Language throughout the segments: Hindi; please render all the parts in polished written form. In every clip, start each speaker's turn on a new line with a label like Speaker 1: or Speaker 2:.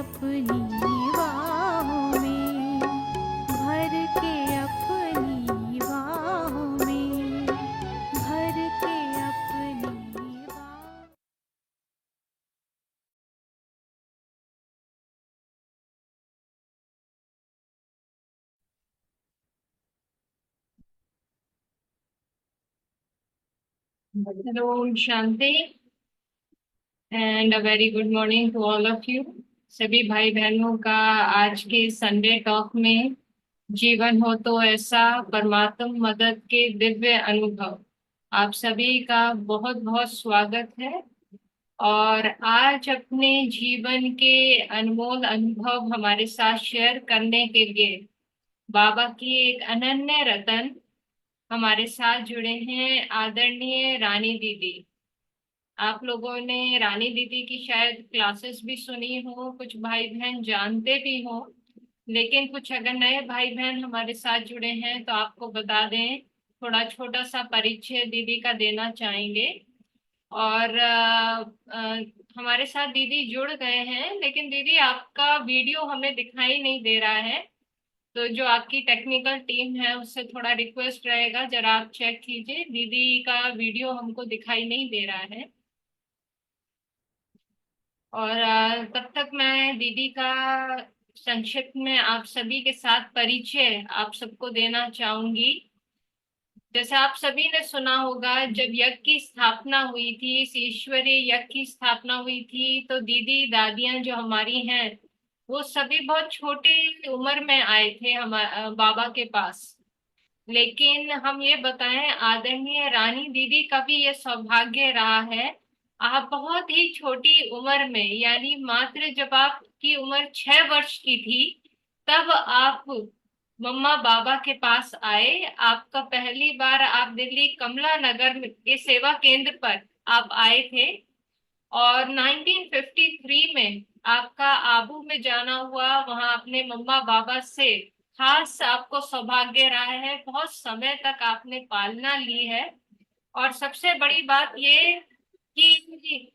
Speaker 1: अपनी बाहों में, भर के अपनी बाहों में, भर के अपनी बाहों।
Speaker 2: Hello Shanti and a very good morning to all of you. सभी भाई बहनों का आज के संडे टॉक में जीवन हो तो ऐसा परमात्म मदद के दिव्य अनुभव आप सभी का बहुत बहुत स्वागत है। और आज अपने जीवन के अनमोल अनुभव हमारे साथ शेयर करने के लिए बाबा की एक अनन्य रतन हमारे साथ जुड़े हैं, आदरणीय रानी दीदी। आप लोगों ने रानी दीदी की शायद क्लासेस भी सुनी हो, कुछ भाई बहन जानते भी हो, लेकिन कुछ अगर नए भाई बहन हमारे साथ जुड़े हैं तो आपको बता दें, थोड़ा छोटा सा परिचय दीदी का देना चाहेंगे। और हमारे साथ दीदी जुड़ गए हैं, लेकिन दीदी आपका वीडियो हमें दिखाई नहीं दे रहा है। तो जो आपकी टेक्निकल टीम है उससे थोड़ा रिक्वेस्ट रहेगा, जरा आप चेक कीजिए, दीदी का वीडियो हमको दिखाई नहीं दे रहा है। और तब तक मैं दीदी का संक्षिप्त में आप सभी के साथ परिचय आप सबको देना चाहूंगी। जैसे आप सभी ने सुना होगा, जब यज्ञ की स्थापना हुई थी, इस ईश्वरीय यज्ञ की स्थापना हुई थी, तो दीदी दादियां जो हमारी हैं वो सभी बहुत छोटी उम्र में आए थे हम बाबा के पास। लेकिन हम ये बताएं, आदरणीय रानी दीदी का भी ये सौभाग्य रहा है। आप बहुत ही छोटी उम्र में, यानी मात्र जब आपकी उम्र 6 वर्ष की थी, तब आप मम्मा बाबा के पास आए। आपका पहली बार आप दिल्ली कमला नगर के सेवा केंद्र पर आप आए थे। और 1953 में आपका आबू में जाना हुआ, वहां अपने मम्मा बाबा से खास आपको सौभाग्य रहा है, बहुत समय तक आपने पालना ली है। और सबसे बड़ी बात ये कि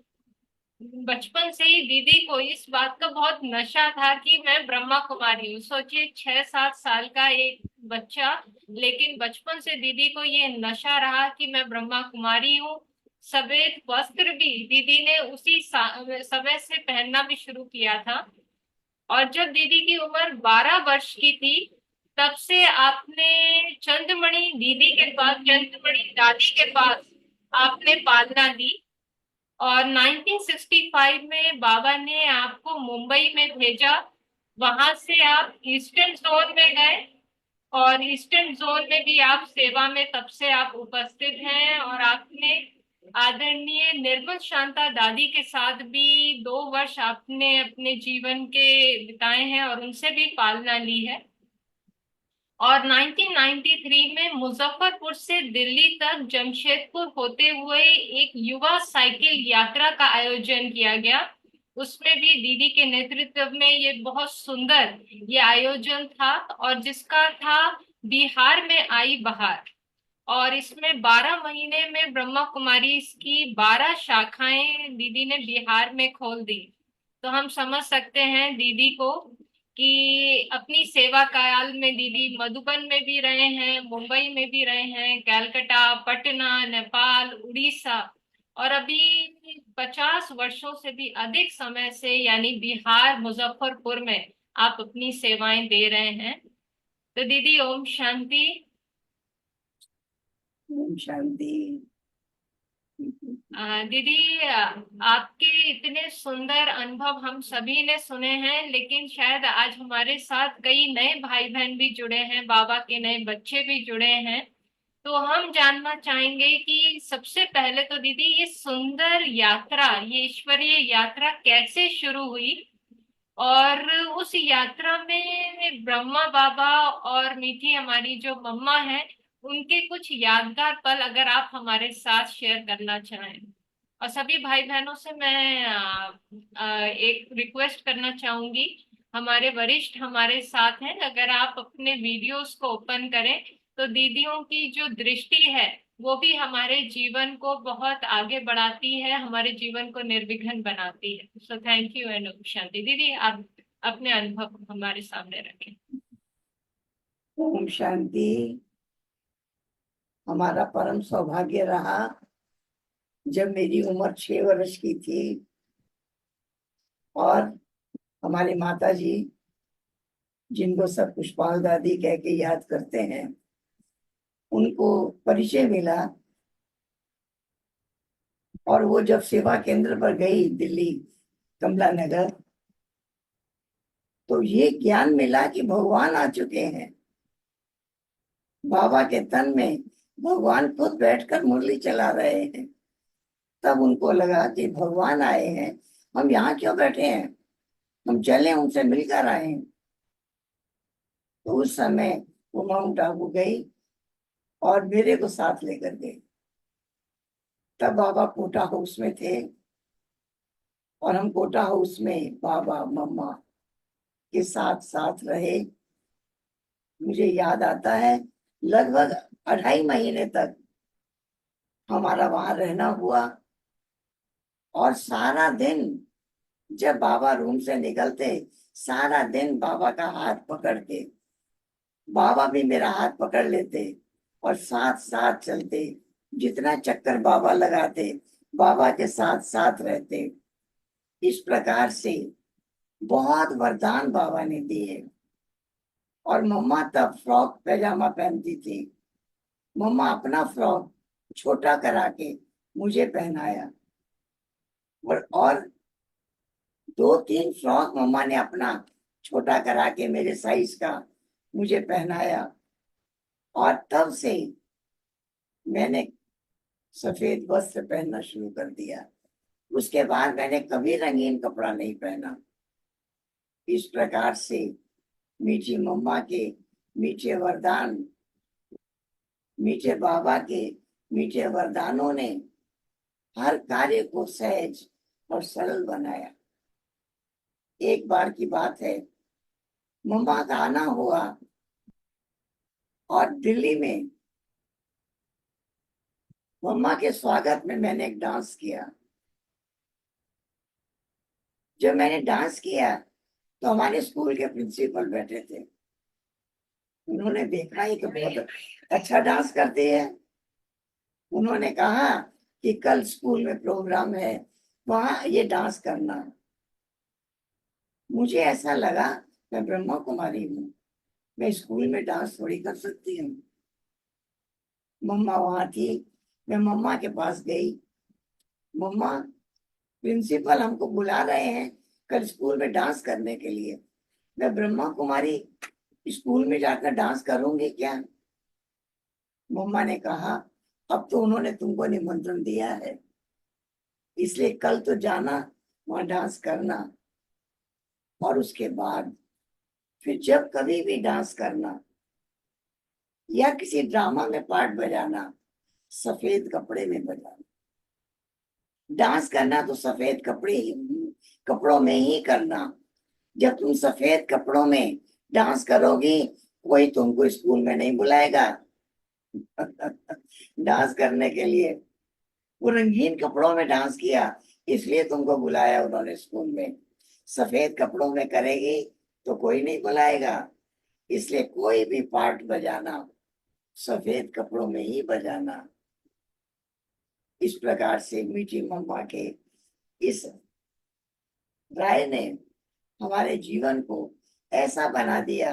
Speaker 2: बचपन से ही दीदी को इस बात का बहुत नशा था कि मैं ब्रह्मा कुमारी हूँ। सोचिए, 6-7 साल का एक बच्चा, लेकिन बचपन से दीदी को ये नशा रहा कि मैं ब्रह्मा कुमारी हूँ। सफेद वस्त्र भी दीदी ने उसी समय से पहनना भी शुरू किया था। और जब दीदी की उम्र 12 वर्ष की थी, तब से आपने चंद्रमणि दीदी के पास, चंद्रमणि दादी के पास आपने पालना ली। और 1965 में बाबा ने आपको मुंबई में भेजा। वहां से आप ईस्टर्न जोन में गए, और ईस्टर्न जोन में भी आप सेवा में तब से आप उपस्थित हैं। और आपने आदरणीय निर्मल शांता दादी के साथ भी 2 वर्ष आपने अपने जीवन के बिताए हैं और उनसे भी पालना ली है। और 1993 में मुजफ्फरपुर से दिल्ली तक जमशेदपुर होते हुए एक युवा साइकिल यात्रा का आयोजन किया गया। उसमें भी दीदी के नेतृत्व में ये बहुत सुंदर ये आयोजन था, और जिसका था बिहार में आई बहार। और इसमें 12 महीने में ब्रह्मा कुमारी की 12 शाखाएं दीदी ने बिहार में खोल दी। तो हम समझ सकते हैं दीदी को कि अपनी सेवा काल में दीदी मधुबन में भी रहे हैं, मुंबई में भी रहे हैं, कलकत्ता, पटना, नेपाल, उड़ीसा, और अभी 50 वर्षों से भी अधिक समय से, यानी बिहार मुजफ्फरपुर में आप अपनी सेवाएं दे रहे हैं। तो दीदी ओम शांति।
Speaker 3: ओम शांति।
Speaker 2: दीदी, आपके इतने सुंदर अनुभव हम सभी ने सुने हैं, लेकिन शायद आज हमारे साथ कई नए भाई बहन भी जुड़े हैं, बाबा के नए बच्चे भी जुड़े हैं। तो हम जानना चाहेंगे कि सबसे पहले तो दीदी, ये सुंदर यात्रा, ये ईश्वरीय यात्रा कैसे शुरू हुई, और उस यात्रा में ब्रह्मा बाबा और मीठी हमारी जो मम्मा है, उनके कुछ यादगार पल अगर आप हमारे साथ शेयर करना चाहें। और सभी भाई बहनों से मैं एक रिक्वेस्ट करना चाहूंगी, हमारे वरिष्ठ हमारे साथ हैं, अगर आप अपने वीडियोस को ओपन करें तो दीदियों की जो दृष्टि है वो भी हमारे जीवन को बहुत आगे बढ़ाती है, हमारे जीवन को निर्विघ्न बनाती है। सो थैंक यू एंड शांति। दीदी आप अपने अनुभव हमारे सामने रखें।
Speaker 3: ओम शांति। हमारा परम सौभाग्य रहा, जब मेरी उम्र 6 वर्ष की थी और हमारी माता जी, जिनको सब पुष्पाल दादी कह के याद करते हैं, उनको परिचय मिला। और वो जब सेवा केंद्र पर गई दिल्ली कमला नगर, तो ये ज्ञान मिला कि भगवान आ चुके हैं। बाबा के तन में भगवान खुद बैठकर मुरली चला रहे हैं। तब उनको लगा कि भगवान आए हैं, हम यहाँ क्यों बैठे हैं, हम चले उनसे मिलकर आए। तो उस समय वो माउंट आबू गई और मेरे को साथ लेकर गई। तब बाबा कोटा हाउस में थे और हम कोटा हाउस में बाबा मम्मा के साथ साथ रहे। मुझे याद आता है, लगभग 2.5 महीने तक हमारा वहां रहना हुआ। और सारा दिन जब बाबा रूम से निकलते, सारा दिन बाबा का हाथ पकड़ के बाबा भी मेरा हाथ पकड़ लेते और साथ साथ चलते। जितना चक्कर बाबा लगाते, बाबा के साथ साथ रहते। इस प्रकार से बहुत वरदान बाबा ने दिए। और मम्मा तब फ्रॉक पैजामा पहनती थी। मम्मा अपना फ्रॉक छोटा करा के मुझे पहनाया। और 2-3 फ्रॉक मम्मा ने अपना छोटा करा के मेरे साइज का मुझे पहनाया। और तब से मैंने सफेद वस्त्र पहनना शुरू कर दिया। उसके बाद मैंने कभी रंगीन कपड़ा नहीं पहना। इस प्रकार से मीठी मम्मा के मीठे वरदान, मीठे बाबा के मीठे वरदानों ने हर कार्य को सहज और सरल बनाया। एक बार की बात है, मम्मा का आना हुआ और दिल्ली में मम्मा के स्वागत में मैंने एक डांस किया। जब मैंने डांस किया तो हमारे स्कूल के प्रिंसिपल बैठे थे। उन्होंने देखा ही तो बहुत अच्छा डांस करती है। उन्होंने कहा कि कल स्कूल में प्रोग्राम है, वहां ये डांस करना। मुझे ऐसा लगा मैं ब्रह्मा कुमारी हूँ, मैं स्कूल में डांस थोड़ी कर सकती हूँ। मम्मा वहां थी, मैं मम्मा के पास गई। मम्मा, प्रिंसिपल हमको बुला रहे हैं कल स्कूल में डांस करने के लिए। मैं ब्रह्मा कुमारी स्कूल में जाकर डांस करूंगी क्या? मम्मा ने कहा, अब तो उन्होंने तुमको निमंत्रण दिया है, इसलिए कल तो जाना, वहां डांस करना। और उसके बाद फिर जब कभी भी डांस करना या किसी ड्रामा में पार्ट बजाना, सफेद कपड़े में बजाना। डांस करना तो सफेद कपड़ों में ही करना। जब तुम सफेद कपड़ों में डांस करोगी, कोई तुमको स्कूल में नहीं बुलाएगा डांस करने के लिए। वो रंगीन कपड़ों में डांस किया, इसलिए तुमको बुलाया उन्होंने स्कूल में। सफेद कपड़ों में करेगी तो कोई नहीं बुलाएगा। इसलिए कोई भी पार्ट बजाना, सफेद कपड़ों में ही बजाना। इस प्रकार से मीठी मम्मा के इस राय ने हमारे जीवन को ऐसा बना दिया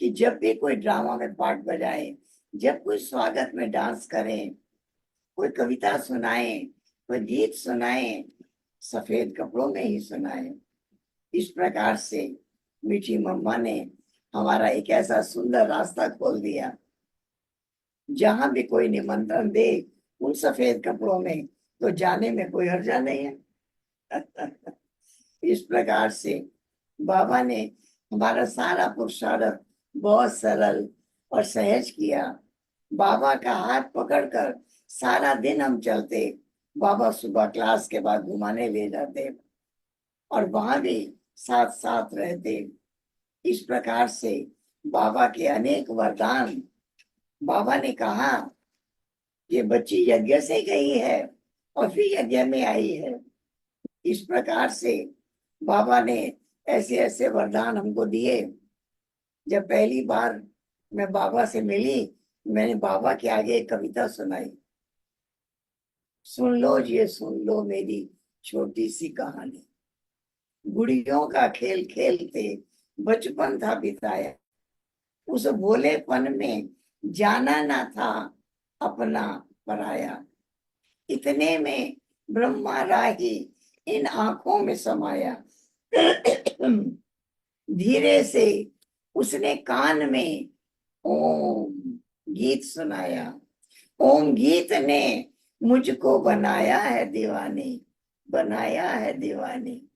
Speaker 3: कि जब भी कोई ड्रामा में पार्ट बजाए, जब कोई स्वागत में डांस करें, कोई कविता सुनाए, कोई गीत सुनाए, सफेद कपड़ों में ही सुनाए। इस प्रकार से मीठी मम्मा ने हमारा एक ऐसा सुंदर रास्ता खोल दिया। जहां भी कोई निमंत्रण दे उन सफेद कपड़ों में, तो जाने में कोई हर्जा नहीं है इस प्रकार से बाबा ने हमारा सारा पुरुषार्थ बहुत सरल और सहज किया। बाबा का हाथ पकड़कर सारा दिन हम चलते। बाबा सुबह क्लास के बाद घुमाने ले जाते और वहां भी साथ साथ रहते। इस प्रकार से बाबा के अनेक वरदान। बाबा ने कहा, ये बच्ची यज्ञ से गई है और फिर यज्ञ में आई है। इस प्रकार से बाबा ने ऐसे ऐसे वरदान हमको दिए। जब पहली बार मैं बाबा से मिली, मैंने बाबा के आगे एक कविता सुनाई, सुन लो ये सुन लो मेरी छोटी सी कहानी। गुड़ियों का खेल खेलते बचपन था बिताया, उस भोलेपन में जाना ना था अपना पराया। इतने में ब्रह्मा राही इन आंखों में समाया। धीरे से उसने कान में ओम गीत सुनाया। ओम गीत ने मुझको बनाया है दीवानी, बनाया है दीवानी।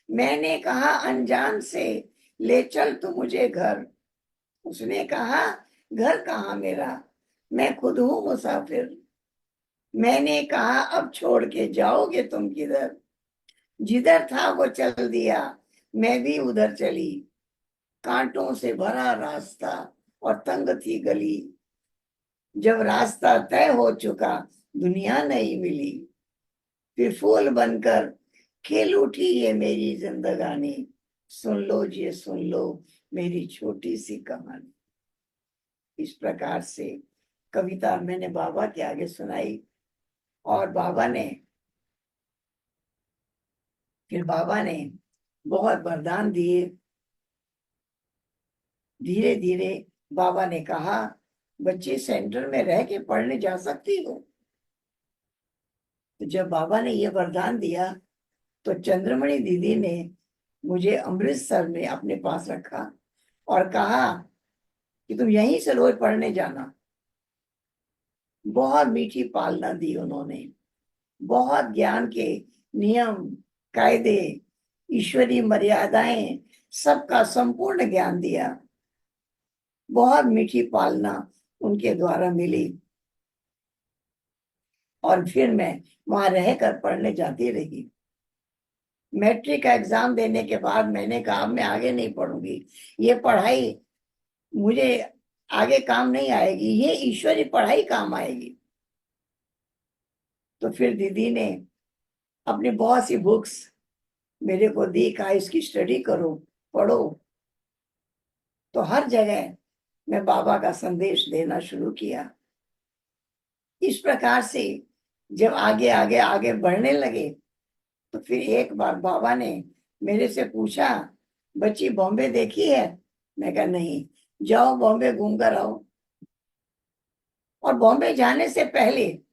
Speaker 3: मैंने कहा अनजान से ले चल तू मुझे घर। उसने कहा घर कहाँ मेरा, मैं खुद हूँ मुसाफिर। मैंने कहा अब छोड़ के जाओगे तुम किधर। जिधर था वो चल दिया, मैं भी उधर चली। कांटों से भरा रास्ता और तंग थी गली। जब रास्ता तय हो चुका दुनिया नहीं मिली। फिर फूल बनकर खिल उठी ये मेरी जिंदगानी। सुन लो ये सुन लो मेरी छोटी सी कहानी। इस प्रकार से कविता मैंने बाबा के आगे सुनाई, और बाबा ने बहुत वरदान दिए। धीरे धीरे बाबा ने कहा बच्चे सेंटर में रह के पढ़ने जा सकती हो। तो जब बाबा ने ये वरदान दिया तो चंद्रमणि दीदी ने मुझे अमृतसर में अपने पास रखा और कहा कि तुम यहीं से रोज पढ़ने जाना। बहुत मीठी पालना दी उन्होंने, बहुत ज्ञान के नियम कायदे ईश्वरीय मर्यादाएं सबका संपूर्ण ज्ञान दिया। बहुत मीठी पालना उनके द्वारा मिली, और फिर मैं वहां रहकर पढ़ने जाती रही। मैट्रिक का एग्जाम देने के बाद मैंने कहा अब मैं आगे नहीं पढ़ूंगी, ये पढ़ाई मुझे आगे काम नहीं आएगी, ये ईश्वरीय पढ़ाई काम आएगी। तो फिर दीदी ने अपनी बहुत सी बुक्स मेरे को दी, कहा इसकी स्टडी करो, पढ़ो। तो हर जगह मैं बाबा का संदेश देना शुरू किया। इस प्रकार से जब आगे आगे आगे बढ़ने लगे तो फिर एक बार बाबा ने मेरे से पूछा बच्ची बॉम्बे देखी है। मैं कहा नहीं, जाओ बॉम्बे घूम कर आओ। और बॉम्बे जाने से पहले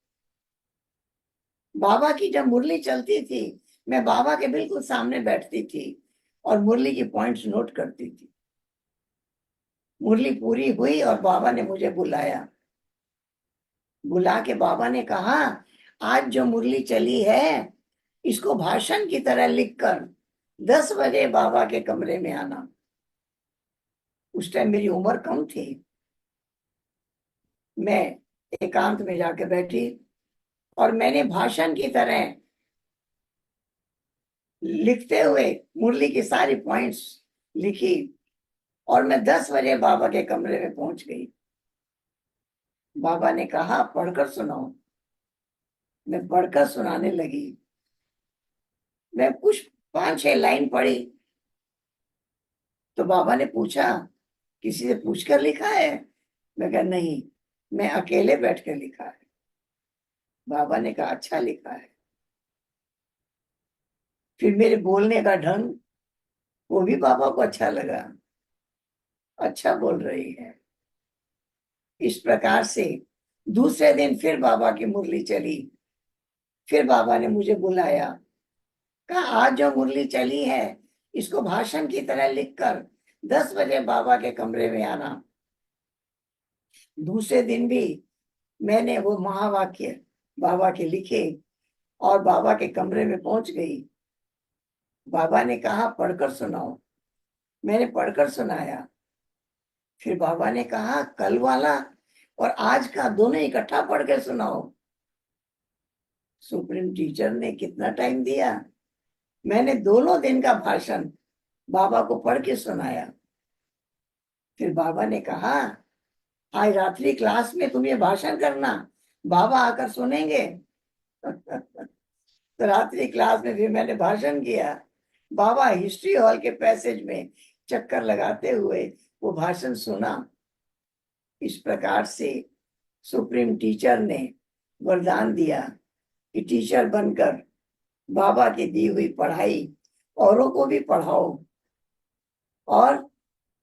Speaker 3: बाबा की जब मुरली चलती थी, मैं बाबा के बिल्कुल सामने बैठती थी और मुरली की पॉइंट्स नोट करती थी। मुरली पूरी हुई और बाबा ने मुझे बुलाया। बुला के बाबा ने कहा आज जो मुरली चली है इसको भाषण की तरह लिखकर 10 बजे बाबा के कमरे में आना। उस टाइम मेरी उम्र कम थी। मैं एकांत में जाके बैठी और मैंने भाषण की तरह लिखते हुए मुरली की सारी पॉइंट्स लिखी, और मैं 10 बजे बाबा के कमरे में पहुंच गई। बाबा ने कहा पढ़कर सुनाओ। मैं पढ़कर सुनाने लगी। मैं कुछ 5-6 लाइन पढ़ी तो बाबा ने पूछा किसी से पूछकर लिखा है। मैं कहा नहीं, मैं अकेले बैठ कर लिखा है। बाबा ने कहा अच्छा लिखा है। फिर मेरे बोलने का ढंग वो भी बाबा को अच्छा लगा, अच्छा बोल रही है। इस प्रकार से दूसरे दिन फिर बाबा की मुरली चली। फिर बाबा ने मुझे बुलाया, कहा आज जो मुरली चली है इसको भाषण की तरह लिखकर 10 बजे बाबा के कमरे में आना। दूसरे दिन भी मैंने वो महावाक्य बाबा के लिखे और बाबा के कमरे में पहुंच गई। बाबा ने कहा पढ़कर सुनाओ। मैंने पढ़कर सुनाया। फिर बाबा ने कहा कल वाला और आज का दोनों इकट्ठा पढ़ के सुनाओ। सुप्रीम टीचर ने कितना टाइम दिया, मैंने दोनों दिन का भाषण बाबा को पढ़ के सुनाया। फिर बाबा ने कहा आज रात्रि क्लास में तुम ये भाषण करना, बाबा आकर सुनेंगे। तो रात्रि क्लास में भी मैंने भाषण किया। बाबा हिस्ट्री हॉल के पैसेज में चक्कर लगाते हुए वो भाषण सुना। इस प्रकार से सुप्रीम टीचर ने वरदान दिया कि टीचर बनकर बाबा की दी हुई पढ़ाई औरों को भी पढ़ाओ और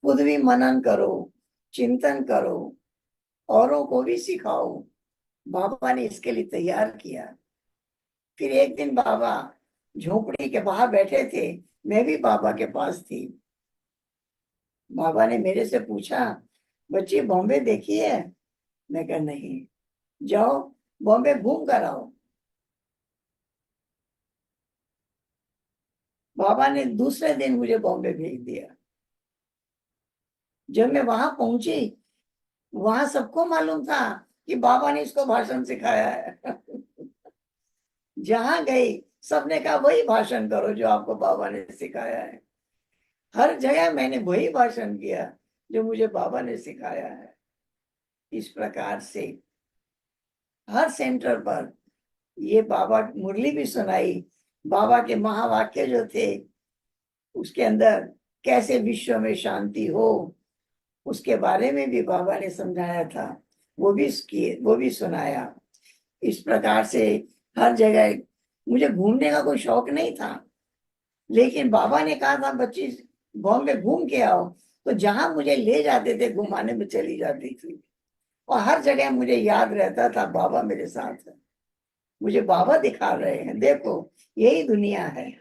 Speaker 3: खुद भी मनन करो, चिंतन करो, औरों को भी सिखाओ। बाबा ने इसके लिए तैयार किया। फिर एक दिन बाबा झोपड़ी के बाहर बैठे थे, मैं भी बाबा के पास थी। बाबा ने मेरे से पूछा, बच्ची बॉम्बे देखी है? मैं कहा नहीं। जाओ बॉम्बे घूम कर आओ। बाबा ने दूसरे दिन मुझे बॉम्बे भेज दिया। जब मैं वहां पहुंची, वहां सबको मालूम था कि बाबा ने इसको भाषण सिखाया है। जहां गई सबने कहा वही भाषण करो जो आपको बाबा ने सिखाया है। हर जगह मैंने वही भाषण किया जो मुझे बाबा ने सिखाया है। इस प्रकार से हर सेंटर पर ये बाबा मुरली भी सुनाई। बाबा के महावाक्य जो थे उसके अंदर कैसे विश्व में शांति हो उसके बारे में भी बाबा ने समझाया था, वो भी सुनाया। इस प्रकार से हर जगह मुझे घूमने का कोई शौक नहीं था, लेकिन बाबा ने कहा था बच्ची बॉम्बे घूम के आओ, तो जहां मुझे ले जाते थे घुमाने में चली जाती थी। और हर जगह मुझे याद रहता था बाबा मेरे साथ है, मुझे बाबा दिखा रहे हैं, देखो यही दुनिया है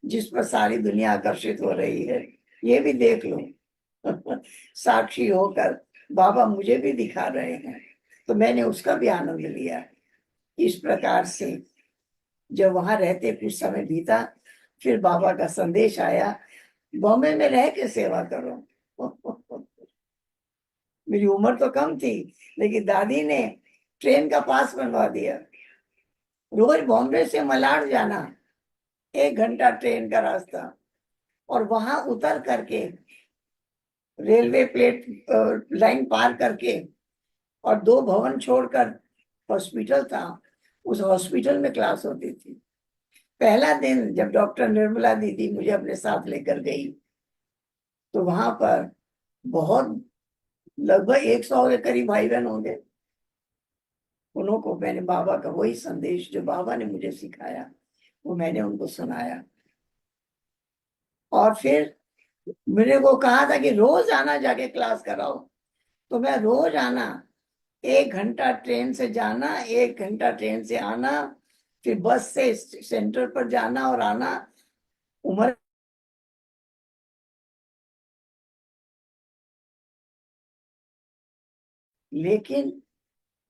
Speaker 3: जिस पर सारी दुनिया आकर्षित हो रही है, ये भी देख लो। साक्षी होकर बाबा मुझे भी दिखा रहे हैं, तो मैंने उसका भी आनंद लिया। इस प्रकार से जब वहां रहते कुछ समय बीता, फिर बाबा का संदेश आया, बॉम्बे में रह के सेवा करो। मेरी उम्र तो कम थी, लेकिन दादी ने ट्रेन का पास बनवा दिया। रोज बॉम्बे से मलाड जाना, 1 घंटा ट्रेन का रास्ता, और वहां उतर करके रेलवे प्लेट लाइन पार करके और 2 भवन छोड़कर हॉस्पिटल था, उस हॉस्पिटल में क्लास होती थी। पहला दिन जब डॉक्टर निर्मला दीदी मुझे अपने साथ लेकर गई, तो वहां पर बहुत लगभग 100 के करीब भाई बहन होंगे। उनको मैंने बाबा का वही संदेश जो बाबा ने मुझे सिखाया वो मैंने उनको सुनाया। और फिर मेरे को कहा था कि रोज आना जाके क्लास कराओ, तो मैं रोज आना, 1 घंटा ट्रेन से जाना, 1 घंटा ट्रेन से आना, फिर बस से सेंटर पर जाना और आना। उम्र लेकिन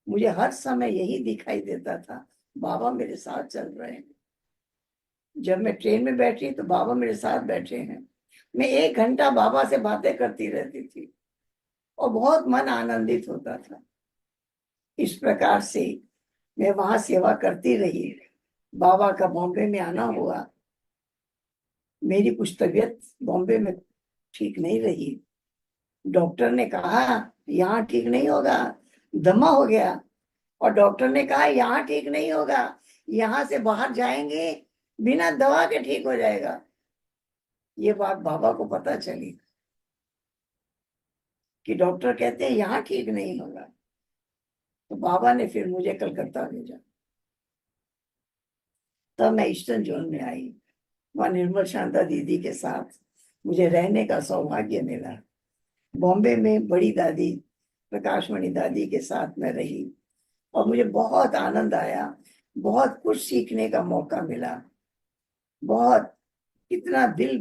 Speaker 3: मुझे हर समय यही दिखाई देता था, बाबा मेरे साथ चल रहे हैं। जब मैं ट्रेन में बैठी तो बाबा मेरे साथ बैठे हैं। मैं 1 घंटा बाबा से बातें करती रहती थी और बहुत मन आनंदित होता था। इस प्रकार से मैं वहां सेवा करती रही। बाबा का बॉम्बे में आना हुआ। मेरी कुछ तबीयत बॉम्बे में ठीक नहीं रही। डॉक्टर ने कहा यहाँ ठीक नहीं होगा, दमा हो गया। और डॉक्टर ने कहा यहाँ ठीक नहीं होगा, यहाँ से बाहर जाएंगे बिना दवा के ठीक हो जाएगा। ये बात बाबा को पता चली कि डॉक्टर कहते हैं यहाँ ठीक नहीं होगा। तो बाबा ने फिर मुझे कलकत्ता भेजा। तब मैं ईस्टर्न जोन में आई। वहां निर्मल शांता दीदी के साथ मुझे रहने का सौभाग्य मिला। बॉम्बे में बड़ी दादी प्रकाशमणि दादी के साथ मैं रही और मुझे बहुत आनंद आया, बहुत कुछ सीखने का मौका मिला। बहुत, कितना दिल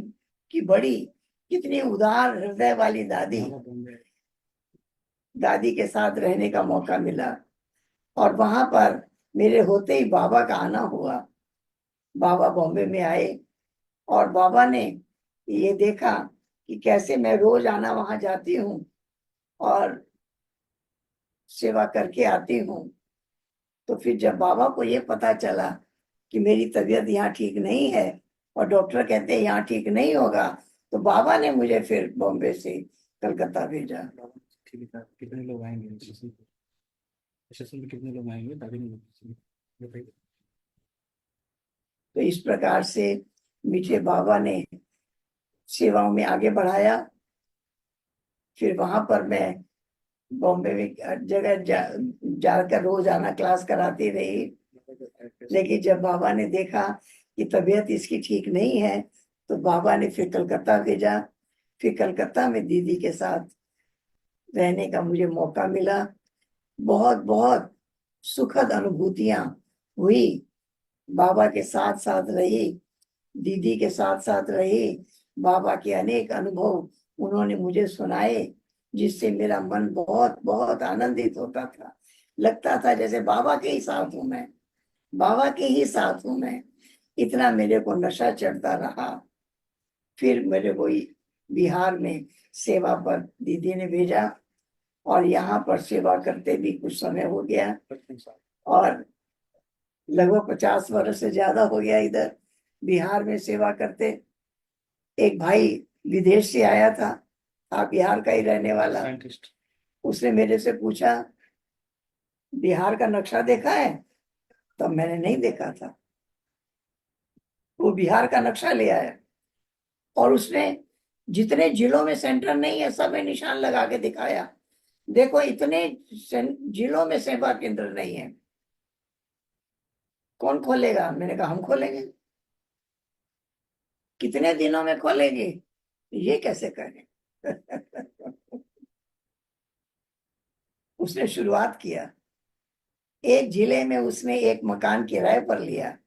Speaker 3: की बड़ी, कितनी उदार हृदय वाली दादी, दादी के साथ रहने का मौका मिला। और वहां पर मेरे होते ही बाबा का आना हुआ। बाबा बॉम्बे में आए और बाबा ने ये देखा कि कैसे मैं रोज आना वहां जाती हूँ और सेवा करके आती हूँ। तो फिर जब बाबा को ये पता चला कि मेरी तबीयत यहाँ ठीक नहीं है और डॉक्टर कहते हैं यहाँ ठीक नहीं होगा, तो बाबा ने मुझे फिर बॉम्बे से कलकत्ता भेजा।
Speaker 4: ठीक है, कितने लोग आएंगे सेशन में? कितने लोग आएंगे दादी ने बताइए।
Speaker 3: तो इस प्रकार से मीठे बाबा ने सेवाओं में आगे बढ़ाया। फिर वहां पर मैं बॉम्बे में जगह जाकर रोजाना क्लास कराती रही। लेकिन जब बाबा ने देखा कि तबीयत इसकी ठीक नहीं है, तो बाबा ने फिर कलकत्ता भेजा। फिर कलकत्ता में दीदी के साथ रहने का मुझे मौका मिला। बहुत बहुत सुखद अनुभूतियां हुई। बाबा के साथ साथ रही, दीदी के साथ साथ रही। बाबा के अनेक अनुभव उन्होंने मुझे सुनाए, जिससे मेरा मन बहुत बहुत आनंदित होता था। लगता था जैसे बाबा के ही साथ हूं मैं, बाबा के ही साथ हूं मैं। इतना मेरे को नशा चढ़ता रहा। फिर मेरे को बिहार में सेवा पर दीदी ने भेजा, और यहाँ पर सेवा करते भी कुछ समय हो गया, और लगभग 50 वर्ष से ज्यादा हो गया इधर बिहार में सेवा करते। एक भाई विदेश से आया था बिहार का ही रहने वाला।
Speaker 4: साइंटिस्ट।
Speaker 3: उसने मेरे से पूछा, बिहार का नक्शा देखा है? तब मैंने नहीं देखा था। वो बिहार का नक्शा ले आया, और उसने जितने जिलों में सेंटर नहीं है सब में निशान लगा के दिखाया। देखो, इतने जिलों में सेवा केंद्र नहीं है, कौन खोलेगा? मैंने कहा हम खोलेंगे। कितने दिनों में खोलेंगे? ये कैसे करें? उसने शुरुआत किया। एक जिले में उसने एक मकान किराए पर लिया,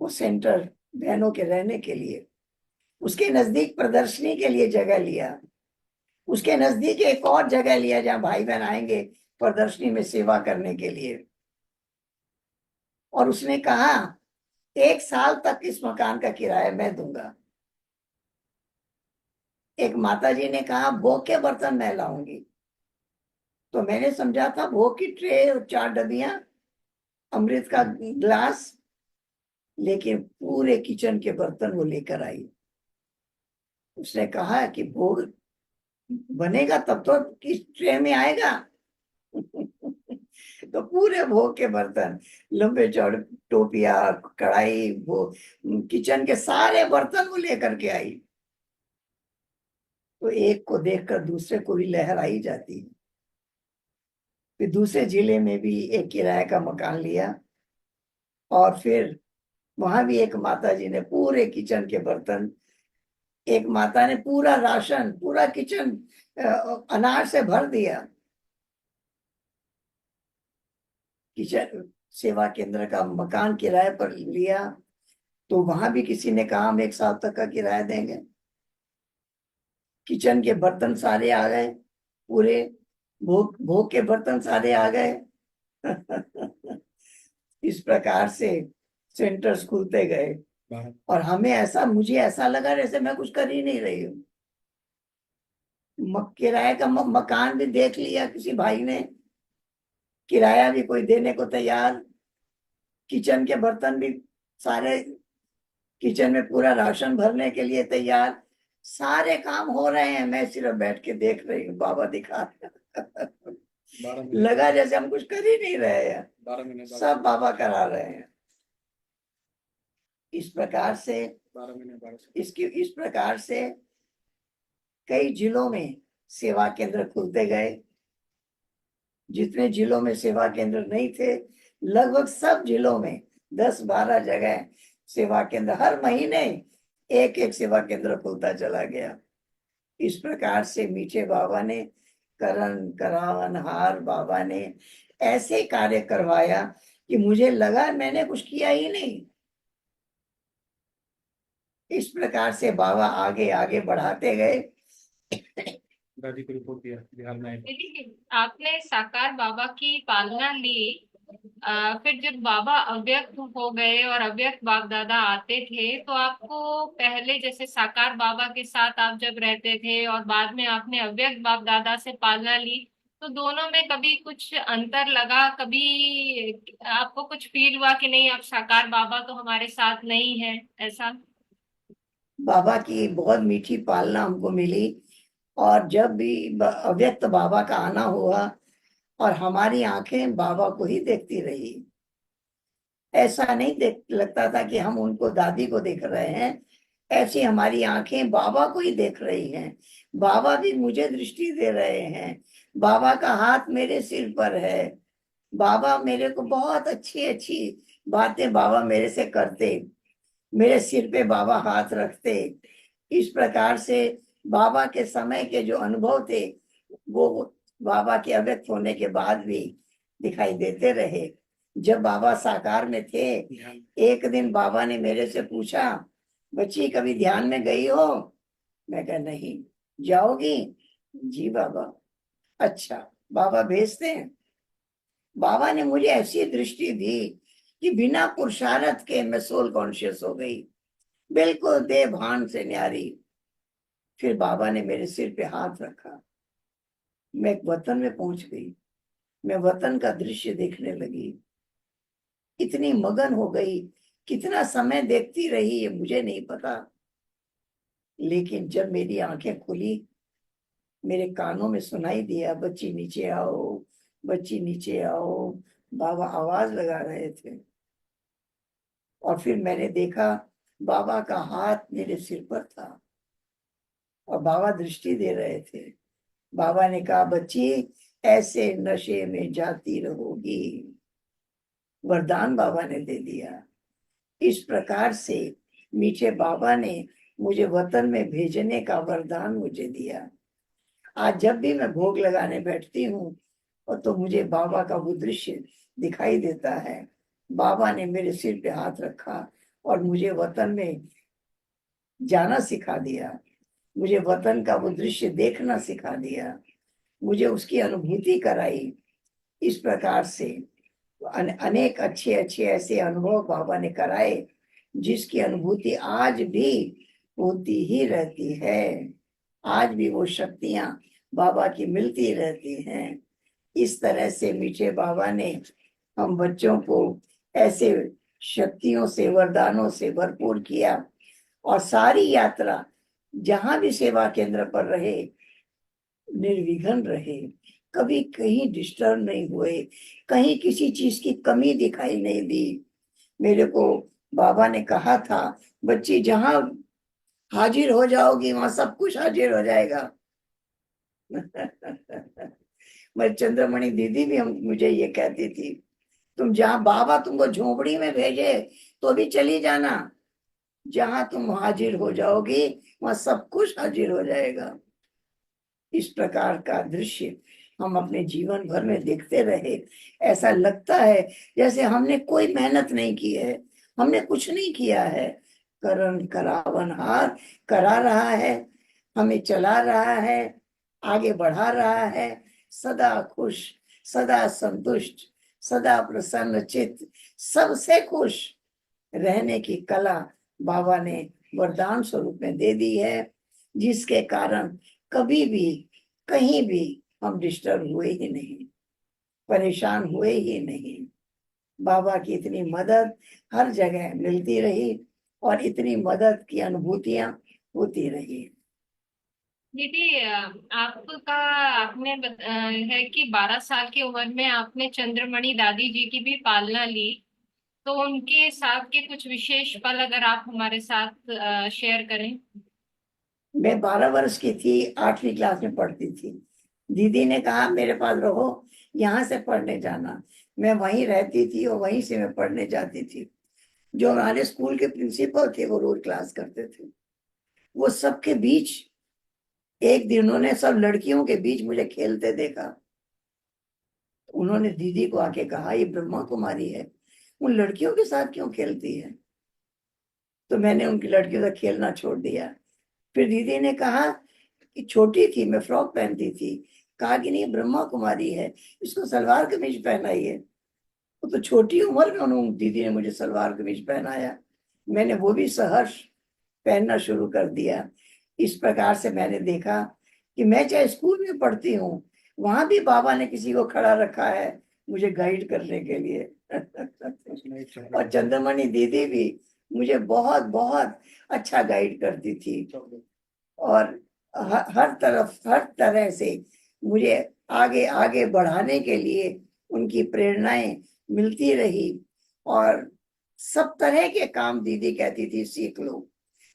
Speaker 3: वो सेंटर बहनों के रहने के लिए। उसके नजदीक प्रदर्शनी के लिए जगह लिया। उसके नजदीक एक और जगह लिया जहां भाई बहन आएंगे प्रदर्शनी में सेवा करने के लिए। और उसने कहा, 1 साल तक इस मकान का किराया मैं दूंगा। एक माता जी ने कहा, भोग के बर्तन मैं लाऊंगी। तो मैंने समझा था भोग की ट्रे और 4 डबियां, अमृत का ग्लास, लेकिन पूरे किचन के बर्तन वो लेकर आई। उसने कहा कि भोग बनेगा तब तो किस ट्रे में आएगा। तो पूरे भोग के बर्तन, लंबे चौड़े टोपिया, कढ़ाई, वो किचन के सारे बर्तन वो लेकर के आई। तो एक को देखकर दूसरे को भी लहर आई जाती है। फिर दूसरे जिले में भी एक किराए का मकान लिया, और फिर वहां भी एक माता जी ने पूरे किचन के बर्तन, एक माता ने पूरा राशन, पूरा किचन अनाज से भर दिया। किचन सेवा केंद्र का मकान किराए पर लिया, तो वहां भी किसी ने कहा हम 1 साल तक का किराया देंगे। किचन के बर्तन सारे आ गए, पूरे भोग भोग के बर्तन सारे आ गए। इस प्रकार से सेंटर्स खुलते गए, और मुझे ऐसा लगा जैसे मैं कुछ कर ही नहीं रही हूँ। किराए का मकान भी देख लिया किसी भाई ने, किराया भी कोई देने को तैयार, किचन के बर्तन भी सारे, किचन में पूरा राशन भरने के लिए तैयार, सारे काम हो रहे हैं, मैं सिर्फ बैठ के देख रही हूँ, बाबा दिखा लगा जैसे हम कुछ कर ही नहीं रहे हैं,
Speaker 4: 12 महीने
Speaker 3: सब बाबा करा रहे हैं। इस प्रकार से
Speaker 4: 12 महीने
Speaker 3: इस प्रकार से कई जिलों में सेवा केंद्र खुलते गए। जितने जिलों में सेवा केंद्र नहीं थे, लगभग सब जिलों में 10-12 जगह सेवा केंद्र, हर महीने एक एक सेवा केंद्र खुलता चला गया। इस प्रकार से मीठे बाबा ने, करण करावनहार बाबा ने ऐसे कार्य करवाया कि मुझे लगा मैंने कुछ किया ही नहीं। इस प्रकार से बाबा आगे आगे बढ़ाते गए।
Speaker 4: दादी को रिपोर्ट किया बिहार में आए।
Speaker 2: दीदी, आपने साकार बाबा की पालना ली। फिर जब बाबा अव्यक्त हो गए और अव्यक्त बाप दादा आते थे, तो आपको पहले जैसे साकार बाबा के साथ आप जब रहते थे और बाद में आपने अव्यक्त बाप दादा से पालना ली, तो दोनों में कभी कुछ अंतर लगा? कभी आपको कुछ फील हुआ कि नहीं, अब साकार बाबा तो हमारे साथ नहीं है, ऐसा?
Speaker 3: बाबा की बहुत मीठी पालना हमको मिली, और जब भी अव्यक्त बाबा का आना हुआ, और हमारी आंखें बाबा को ही देखती रही। ऐसा नहीं लगता था कि हम उनको, दादी को देख रहे हैं। ऐसी हमारी आंखें बाबा को ही देख रही हैं, बाबा भी मुझे दृष्टि दे रहे हैं, बाबा का हाथ मेरे सिर पर है, बाबा मेरे को बहुत अच्छी अच्छी बातें बाबा मेरे से करते, मेरे सिर पे बाबा हाथ रखते। इस प्रकार से बाबा के समय के जो अनुभव थे वो बाबा के अव्यक्त होने के बाद भी दिखाई देते रहे। जब बाबा साकार में थे, एक दिन बाबा ने मेरे से पूछा, बच्ची कभी ध्यान में गई हो? मैं कहा नहीं। जाओगी? जी बाबा। अच्छा, बाबा भेजते हैं। बाबा ने मुझे ऐसी दृष्टि दी कि बिना पुरुषार्थ के मैं सोल कॉन्शियस हो गई, बिल्कुल देह भान से न्यारी। फिर बाबा ने मेरे सिर पे हाथ रखा, मैं एक वतन में पहुंच गई, मैं वतन का दृश्य देखने लगी, इतनी मगन हो गई, कितना समय देखती रही ये मुझे नहीं पता। लेकिन जब मेरी आंखें खुली, मेरे कानों में सुनाई दिया, बच्ची नीचे आओ, बच्ची नीचे आओ, बाबा आवाज लगा रहे थे। और फिर मैंने देखा बाबा का हाथ मेरे सिर पर था और बाबा दृष्टि दे रहे थे। बाबा ने कहा, बच्ची ऐसे नशे में जाती रहोगी। वरदान बाबा ने दे दिया। इस प्रकार से मीठे बाबा ने मुझे वतन में भेजने का वरदान मुझे दिया। आज जब भी मैं भोग लगाने बैठती हूँ और तो मुझे बाबा का वो दृश्य दिखाई देता है। बाबा ने मेरे सिर पे हाथ रखा और मुझे वतन में जाना सिखा दिया, मुझे वतन का वो दृश्य देखना सिखा दिया, मुझे उसकी अनुभूति कराई। इस प्रकार से अनेक अच्छे अच्छे ऐसे अनुभव बाबा ने कराए, जिसकी अनुभूति आज भी होती ही रहती है। आज भी वो शक्तियां बाबा की मिलती रहती हैं। इस तरह से मीठे बाबा ने हम बच्चों को ऐसे शक्तियों से, वरदानों से भरपूर किया और सारी यात्रा जहां भी सेवा केंद्र पर रहे, निर्विघ्न रहे, कभी कहीं डिस्टर्ब नहीं हुए, कहीं किसी चीज की कमी दिखाई नहीं दी। मेरे को बाबा ने कहा था, बच्ची जहां हाजिर हो जाओगी वहां सब कुछ हाजिर हो जाएगा। मैं चंद्रमणि दीदी भी मुझे ये कहती थी, तुम जहां बाबा तुमको झोपड़ी में भेजे तो भी चली जाना, जहां तुम हाजिर हो जाओगी वहां सब कुछ हाजिर हो जाएगा। इस प्रकार का दृश्य हम अपने जीवन भर में देखते रहे। ऐसा लगता है जैसे हमने कोई मेहनत नहीं की है, हमने कुछ नहीं किया है। करण करावनहार करा रहा है, हमें चला रहा है, आगे बढ़ा रहा है, सदा खुश, सदा संतुष्ट, सदा प्रसन्न चित्त, सबसे खुश रहने की कला बाबा ने वरदान स्वरूप में दे दी है, जिसके कारण कभी भी कहीं भी हम डिस्टर्ब हुए ही नहीं, परेशान हुए ही नहीं। बाबा की इतनी मदद हर जगह मिलती रही और इतनी मदद की अनुभूतियां होती रही।
Speaker 2: दीदी, आपका है कि 12 साल की उम्र में आपने चंद्रमणि दादी जी की भी पालना ली, तो उनके साथ के कुछ विशेष पल अगर आप हमारे साथ शेयर करें।
Speaker 3: मैं 12 वर्ष की थी, 8वीं क्लास में पढ़ती थी। दीदी ने कहा मेरे पास रहो, यहाँ से पढ़ने जाना। मैं वहीं रहती थी और वहीं से मैं पढ़ने जाती थी। जो हमारे स्कूल के प्रिंसिपल थे वो रोज क्लास करते थे। वो सबके बीच एक दिन उन्होंने सब लड़कियों के बीच मुझे खेलते देखा। उन्होंने दीदी को आके कहा, ये ब्रह्मा कुमारी है, उन लड़कियों के साथ क्यों खेलती है? तो मैंने उनकी लड़कियों से खेलना छोड़ दिया। फिर दीदी ने कहा कि छोटी थी, मैं फ्रॉक पहनती थी, कहा कि नहीं ब्रह्मा कुमारी है, इसको सलवार कमीज पहनाइए। वो तो छोटी उम्र में उन्होंने, दीदी ने मुझे सलवार कमीज पहनाया। मैंने वो भी सहर्ष पहनना शुरू कर दिया। इस प्रकार से मैंने देखा कि मैं चाहे स्कूल में पढ़ती हूँ, वहां भी बाबा ने किसी को खड़ा रखा है मुझे गाइड करने के लिए। और चंद्रमणि दीदी भी मुझे बहुत बहुत अच्छा गाइड करती थी और हर तरफ, हर तरह से मुझे आगे आगे बढ़ाने के लिए उनकी प्रेरणाएं मिलती रही। और सब तरह के काम दीदी कहती थी सीख लो।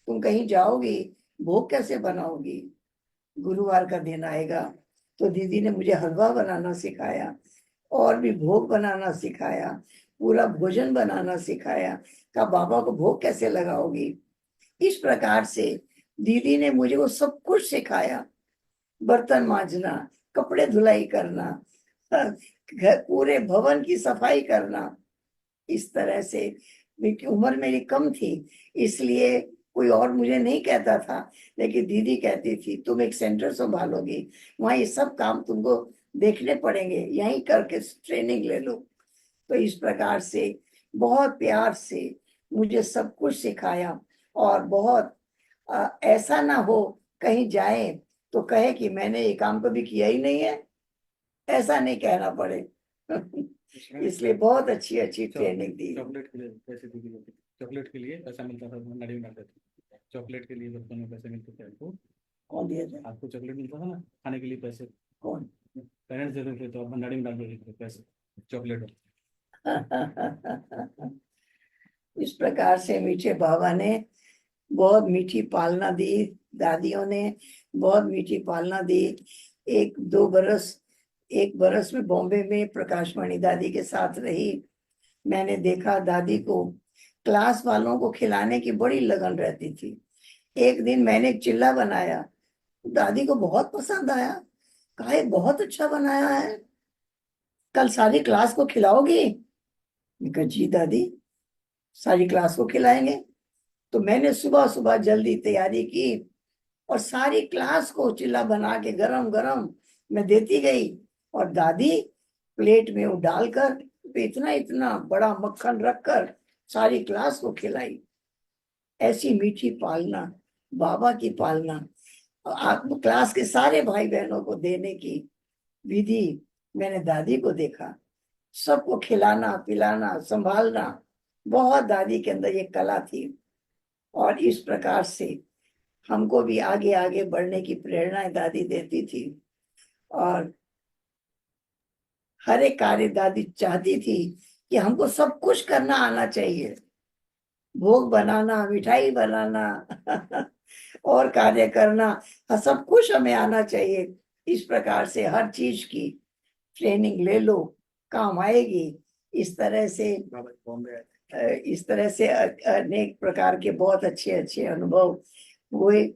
Speaker 3: तुम कहीं जाओगी, भोग कैसे बनाओगी? गुरुवार का दिन आएगा तो दीदी ने मुझे हलवा बनाना सिखाया और भी भोग बनाना सिखाया, पूरा भोजन बनाना सिखाया। कहा बाबा को भोग कैसे लगाओगी? इस प्रकार से दीदी ने मुझे वो सब कुछ सिखाया। बर्तन मांजना, कपड़े धुलाई करना, घर पूरे भवन की सफाई करना। इस तरह से उम्र मेरी कम थी, इसलिए कोई और मुझे नहीं कहता था, लेकिन दीदी कहती थी तुम एक सेंटर संभालोगी, वहां ये सब काम तुमको देखने पड़ेंगे, यहीं करके ट्रेनिंग ले लो। तो इस प्रकार से बहुत प्यार से मुझे सब कुछ सिखाया। और बहुत ऐसा ना हो कहीं जाए तो कहे कि मैंने ये काम कभी किया ही नहीं है, ऐसा नहीं कहना पड़े। इसलिए बहुत अच्छी अच्छी ट्रेनिंग दी।
Speaker 4: चॉकलेट के लिए पैसे दी जाती, चॉकलेट के लिए पैसा मिलता था, भंडारी में डालते थे। चॉकलेट के लिए बचपन में पैसे मिलते थे आपको?
Speaker 3: कौन दिया था?
Speaker 4: आपको चॉकलेट मिलता था ना खाने के लिए पैसे?
Speaker 3: कौन?
Speaker 4: पेरेंट्स देते थे तो आप भंडारी में डाल देते थे पैसे, चॉकलेट।
Speaker 3: इस प्रकार से मीठे बाबा ने बहुत मीठी पालना दी, दादियों ने बहुत मीठी पालना दी। एक बरस में बॉम्बे में प्रकाशवाणी दादी के साथ रही। मैंने देखा दादी को क्लास वालों को खिलाने की बड़ी लगन रहती थी। एक दिन मैंने एक चिल्ला बनाया, दादी को बहुत पसंद आया। कहा ये बहुत अच्छा बनाया है, कल सारी क्लास को खिलाओगी? मैंने कहा जी दादी, सारी क्लास को खिलाएंगे। तो मैंने सुबह सुबह जल्दी तैयारी की और सारी क्लास को चिल्ला बना के गरम गरम मैं देती गई। और दादी प्लेट में वो डालकर इतना इतना बड़ा मक्खन रखकर सारी क्लास को खिलाई। ऐसी मीठी पालना, बाबा की पालना, आप क्लास के सारे भाई बहनों को देने की विधि मैंने दादी को देखा। सबको खिलाना पिलाना संभालना, बहुत दादी के अंदर ये कला थी। और इस प्रकार से हमको भी आगे आगे बढ़ने की प्रेरणा दादी देती थी। और हर एक कार्य दादी चाहती थी कि हमको सब कुछ करना आना चाहिए, भोग बनाना, मिठाई बनाना और कार्य करना, सब कुछ हमें आना चाहिए। इस प्रकार से हर चीज की ट्रेनिंग ले लो, काम आएगी। इस तरह से अनेक प्रकार के बहुत अच्छे अच्छे अनुभव हुए।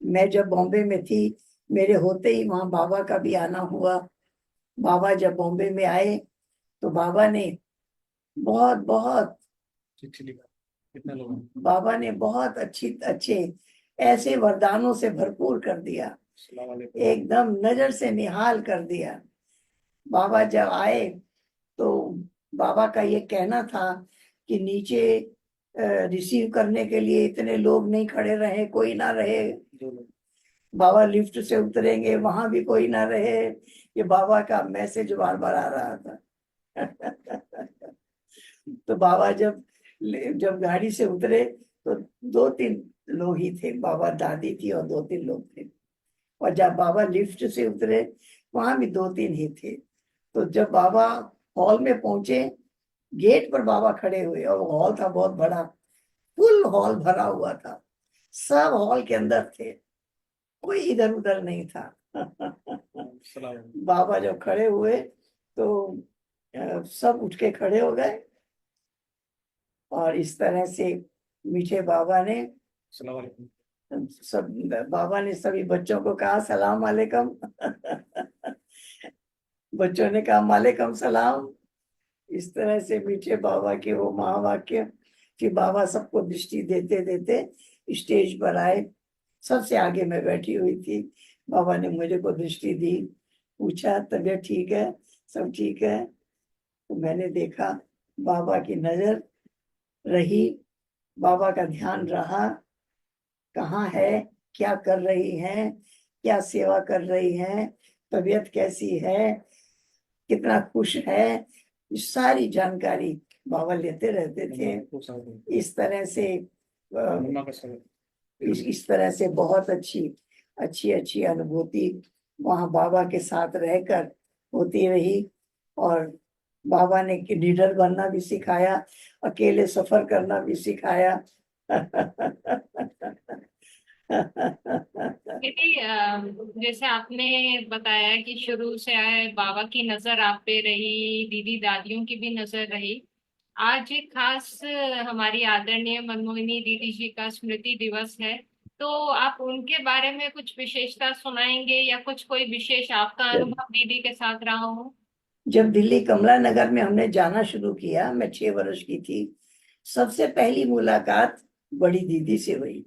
Speaker 3: मैं जब बॉम्बे में थी, मेरे होते ही वहां बाबा का भी आना हुआ। बाबा जब बॉम्बे में आए तो बाबा ने बहुत बहुत
Speaker 4: कितने लोग?
Speaker 3: बाबा ने बहुत अच्छे ऐसे वरदानों से भरपूर कर दिया, एकदम नजर से निहाल कर दिया। बाबा जब आए तो बाबा का ये कहना था कि नीचे रिसीव करने के लिए इतने लोग नहीं खड़े रहे, कोई ना रहे। बाबा लिफ्ट से उतरेंगे, वहां भी कोई ना रहे। ये बाबा का मैसेज बार बार आ रहा था। तो बाबा जब गाड़ी से उतरे तो 2-3 लोग ही थे, बाबा दादी थी और 2-3 लोग थे। और जब बाबा लिफ्ट से उतरे वहां भी 2-3 ही थे। तो जब बाबा हॉल में पहुंचे, गेट पर बाबा खड़े हुए और हॉल था बहुत बड़ा, फुल हॉल भरा हुआ था, सब हॉल के अंदर थे, कोई इधर उधर नहीं था। बाबा जब खड़े हुए तो सब उठ के खड़े हो गए। और इस तरह से मीठे बाबा ने सभी बच्चों को कहा सलाम वालेकुम। बच्चों ने कहा मालेकुम सलाम। इस तरह से मीठे बाबा के वो महावाक्य। फिर बाबा सबको दृष्टि देते देते स्टेज पर आए। सबसे आगे मैं बैठी हुई थी। बाबा ने मुझे को दृष्टि दी, पूछा तबीयत ठीक है, सब ठीक है? तो मैंने देखा बाबा की नजर रही, बाबा का ध्यान रहा, कहाँ है, क्या कर रही हैं, क्या सेवा कर रही हैं, तबीयत कैसी है, कितना खुश है, सारी जानकारी बाबा लेते रहते थे। इस तरह से इस तरह से बहुत अच्छी अच्छी अच्छी अनुभूति वहाँ बाबा के साथ रहकर होती रही। और बाबा ने लीडर बनना भी सिखाया, अकेले सफर करना भी सिखाया।
Speaker 2: दीदी जैसे आपने बताया कि शुरू से आए बाबा की नजर आप पे रही, दीदी दादियों की भी नजर रही। आज एक खास हमारी आदरणीय मनमोहिनी दीदी जी का स्मृति दिवस है। तो आप उनके बारे में कुछ विशेषता सुनाएंगे या कुछ कोई विशेष आपका अनुभव दीदी के साथ रहा हो?
Speaker 3: जब दिल्ली कमला नगर में हमने जाना शुरू किया, मैं 6 वर्ष की थी, सबसे पहली मुलाकात बड़ी दीदी से हुई,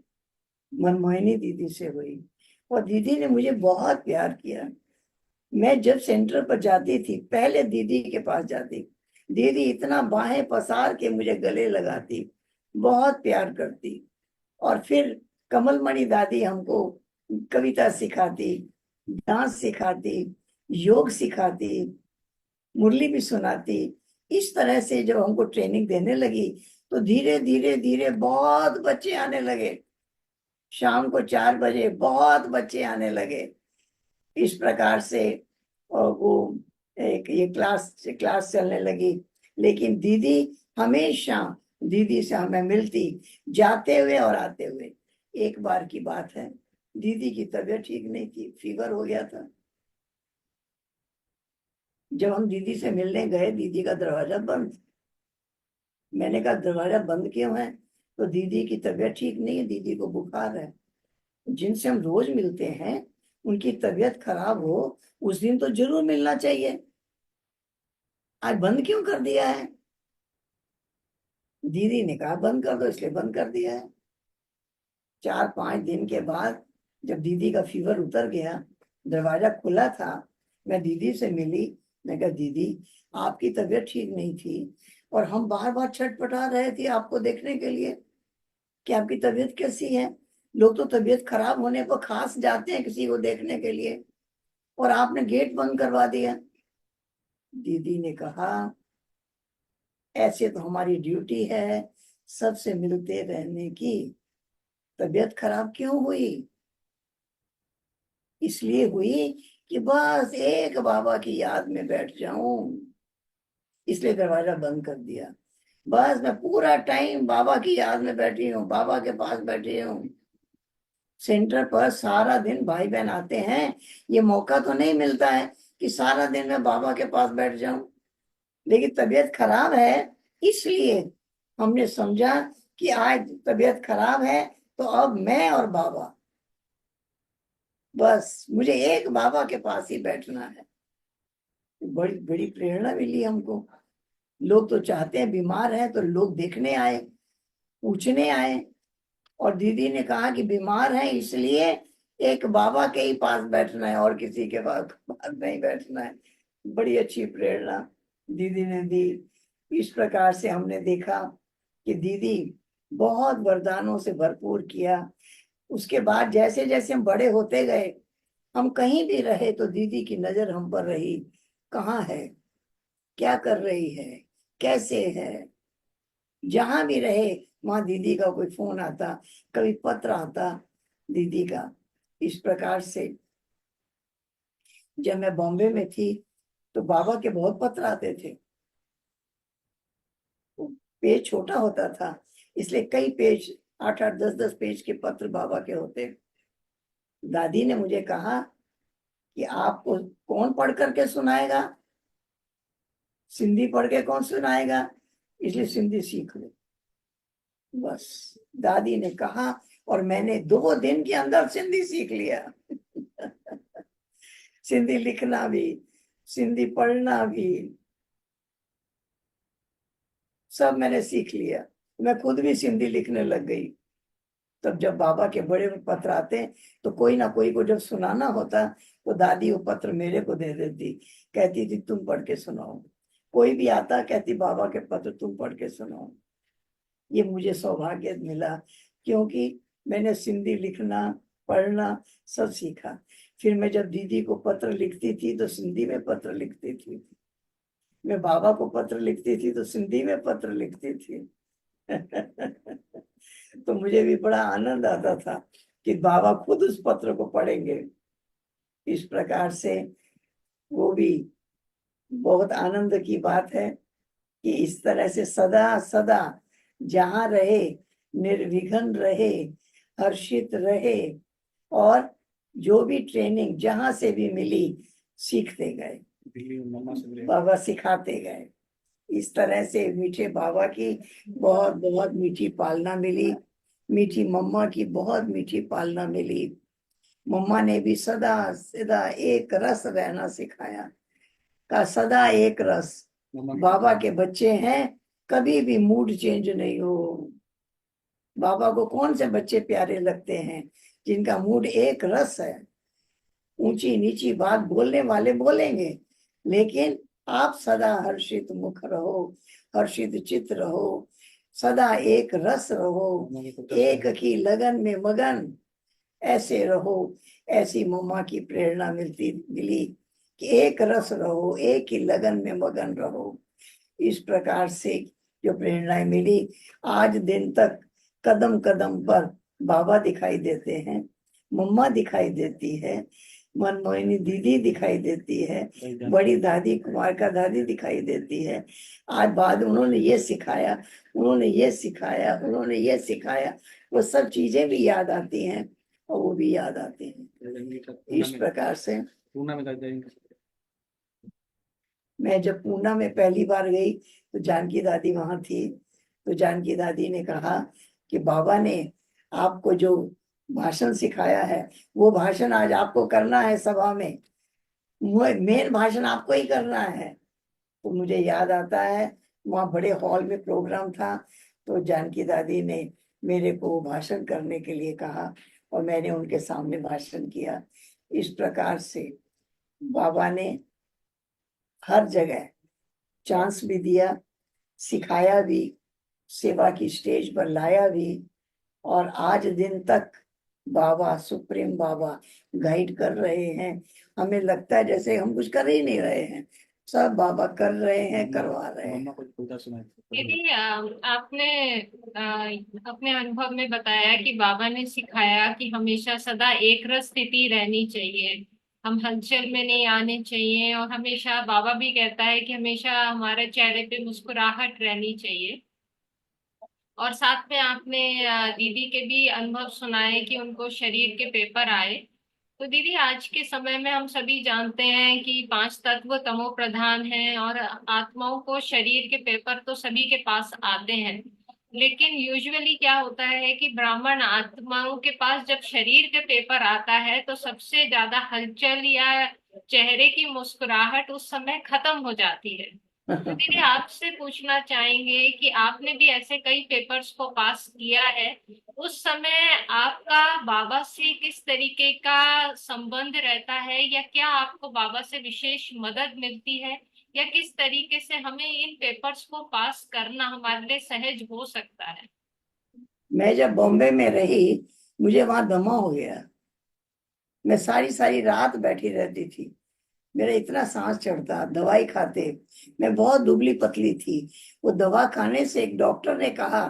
Speaker 3: मनमोहिनी दीदी से हुई। और दीदी ने मुझे बहुत प्यार किया। मैं जब सेंटर पर जाती थी, पहले दीदी के पास जाती। दीदी इतना बाहें पसार के मुझे गले लगाती, बहुत प्यार करती। और फिर कमलमणि दादी हमको कविता सिखाती, डांस सिखाती, योग सिखाती, मुरली भी सुनाती। इस तरह से जब हमको ट्रेनिंग देने लगी तो धीरे धीरे धीरे बहुत बच्चे आने लगे। शाम को 4 बजे बहुत बच्चे आने लगे। इस प्रकार से और वो एक ये क्लास चलने लगी। लेकिन दीदी हमेशा, दीदी से हमें मिलती, जाते हुए और आते हुए। एक बार की बात है, दीदी की तबीयत ठीक नहीं थी, फीवर हो गया था। जब हम दीदी से मिलने गए, दीदी का दरवाजा बंद। मैंने कहा दरवाजा बंद क्यों है? तो दीदी की तबीयत ठीक नहीं है, दीदी को बुखार है। जिनसे हम रोज मिलते हैं, उनकी तबीयत खराब हो उस दिन तो जरूर मिलना चाहिए, आज बंद क्यों कर दिया है? दीदी ने कहा बंद कर दो, इसलिए बंद कर दिया है। 4-5 दिन के बाद जब दीदी का फीवर उतर गया, दरवाजा खुला था, मैं दीदी से मिली। मैं कहा दीदी, आपकी तबीयत ठीक नहीं थी और हम बार बार छटपटा रहे थे आपको देखने के लिए कि आपकी तबीयत कैसी है। लोग तो तबीयत खराब होने पर खास जाते हैं किसी को देखने के लिए, और आपने गेट बंद करवा दिया। दीदी ने कहा ऐसे तो हमारी ड्यूटी है सबसे मिलते रहने की, तबीयत खराब क्यों हुई? इसलिए हुई कि बस एक बाबा की याद में बैठ जाऊं, इसलिए दरवाजा बंद कर दिया। बस मैं पूरा टाइम बाबा की याद में बैठी हूँ, बाबा के पास बैठी हूँ। सेंटर पर सारा दिन भाई बहन आते हैं, ये मौका तो नहीं मिलता है कि सारा दिन मैं बाबा के पास बैठ जाऊं। लेकिन तबीयत खराब है, इसलिए हमने समझा कि आज तबीयत खराब है तो अब मैं और बाबा, बस मुझे एक बाबा के पास ही बैठना है। बड़ी बड़ी प्रेरणा मिली हमको। लोग तो चाहते हैं, बीमार है तो लोग देखने आए, पूछने आए। और दीदी ने कहा कि बीमार है इसलिए एक बाबा के ही पास बैठना है और किसी के पास नहीं बैठना है। बड़ी अच्छी प्रेरणा दीदी ने दी। इस प्रकार से हमने देखा कि दीदी बहुत वरदानों से भरपूर किया। उसके बाद जैसे जैसे हम बड़े होते गए, हम कहीं भी रहे तो दीदी की नजर हम पर रही। कहाँ है, क्या कर रही है, कैसे है। जहां भी रहे वहां दीदी का कोई फोन आता, कभी पत्र आता दीदी का। इस प्रकार से जब मैं बॉम्बे में थी तो बाबा के बहुत पत्र आते थे। पेज छोटा होता था, इसलिए कई पेज, 8-8 10-10 पेज के पत्र बाबा के होते। दादी ने मुझे कहा कि आपको कौन पढ़ करके सुनाएगा, सिंधी पढ़ के कौन सुनाएगा, इसलिए सिंधी सीख लो। बस दादी ने कहा और मैंने 2 दिन के अंदर सिंधी सीख लिया। सिंधी लिखना भी, सिंधी पढ़ना भी, सब मैंने सीख लिया। मैं खुद भी सिंधी लिखने लग गई। तब जब बाबा के बड़े पत्र आते तो कोई ना कोई को जब सुनाना होता तो दादी वो पत्र मेरे को दे देती, कहती थी तुम पढ़ के सुनाओ। कोई भी आता कहती बाबा के पत्र तुम पढ़ के सुनाओ। ये मुझे सौभाग्य मिला क्योंकि मैंने सिंधी लिखना पढ़ना सब सीखा। फिर मैं जब दीदी को पत्र लिखती थी तो सिंधी में पत्र लिखती थी, मैं बाबा को पत्र लिखती थी तो सिंधी में पत्र लिखती थी। तो मुझे भी बड़ा आनंद आता था कि बाबा खुद उस पत्र को पढ़ेंगे। इस प्रकार से वो भी बहुत आनंद की बात है कि इस तरह से सदा सदा जहां रहे निर्विघ्न रहे, हर्षित रहे, और जो भी ट्रेनिंग जहां से भी मिली सीखते गए,
Speaker 4: दिल्ली में मम्मा से मिले।
Speaker 3: बाबा सिखाते गए। इस तरह से मीठे बाबा की बहुत बहुत मीठी पालना मिली, मीठी मम्मा की बहुत मीठी पालना मिली। मम्मा ने भी सदा सदा एक रस रहना सिखाया, का सदा एक रस।
Speaker 4: मम्मा
Speaker 3: बाबा के बच्चे हैं, कभी भी मूड चेंज नहीं हो। बाबा को कौन से बच्चे प्यारे लगते हैं जिनका मूड एक रस है। ऊंची नीची बात बोलने वाले बोलेंगे, लेकिन आप सदा हर्षित मुख रहो, हर्षित चित्त रहो, सदा एक रस रहो, एक की लगन में मगन ऐसे रहो। ऐसी मम्मा की प्रेरणा मिली कि एक रस रहो, एक ही लगन में मगन रहो। इस प्रकार से जो प्रेरणाएं मिली, आज दिन तक कदम कदम पर बाबा दिखाई देते हैं, मम्मा दिखाई देती है, मनमोहिनी दीदी दिखाई देती है, बड़ी दादी कुमारिका दादी दिखाई देती है। आज बाद उन्होंने ये सिखाया, उन्होंने ये सिखाया, उन्होंने ये सिखाया, वो सब चीजें भी याद आती हैं और वो भी याद आती हैं। इस प्रकार से
Speaker 4: पूना में जाएंगे।
Speaker 3: मैं जब पूना में पहली बार गई तो जानकी दादी वहां थी। तो जानकी दादी ने कहा कि बाबा ने आपको जो भाषण सिखाया है वो भाषण आज आपको करना है सभा में, मेन भाषण आपको ही करना है। तो मुझे याद आता है वहाँ बड़े हॉल में प्रोग्राम था, तो जानकी दादी ने मेरे को भाषण करने के लिए कहा और मैंने उनके सामने भाषण किया। इस प्रकार से बाबा ने हर जगह चांस भी दिया, सिखाया भी, सेवा की स्टेज पर लाया भी, और आज दिन तक बाबा सुप्रीम बाबा गाइड कर रहे हैं। हमें लगता है जैसे हम कुछ कर ही नहीं रहे हैं, सब बाबा कर रहे हैं, करवा रहे हैं।
Speaker 4: मम्मा को कविता सुनाई।
Speaker 2: दीदी आपने अपने अनुभव में बताया कि बाबा ने सिखाया कि हमेशा सदा एक रस स्थिति रहनी चाहिए, हम हलचल में नहीं आने चाहिए, और हमेशा बाबा भी कहता है कि हमेशा हमारे चेहरे पे मुस्कुराहट रहनी चाहिए। और साथ में आपने दीदी के भी अनुभव सुनाए कि उनको शरीर के पेपर आए। तो दीदी आज के समय में हम सभी जानते हैं कि पांच तत्व तमो प्रधान हैं, और आत्माओं को शरीर के पेपर तो सभी के पास आते हैं। लेकिन यूजुअली क्या होता है कि ब्राह्मण आत्माओं के पास जब शरीर के पेपर आता है तो सबसे ज्यादा हलचल या चेहरे की मुस्कुराहट उस समय खत्म हो जाती है। तो दीदी आपसे पूछना चाहेंगे कि आपने भी ऐसे कई पेपर्स को पास किया है, उस समय आपका बाबा से किस तरीके का संबंध रहता है, या क्या आपको बाबा से विशेष मदद मिलती है, या किस तरीके से हमें इन पेपर्स को पास करना हमारे लिए सहज हो सकता है?
Speaker 3: मैं जब बॉम्बे में रही, मुझे वहां दमा हो गया। मैं सारी सारी रात बैठी रहती थी, मेरा इतना सांस चढ़ता, दवाई खाते। मैं बहुत दुबली पतली थी। वो दवा खाने से एक डॉक्टर ने कहा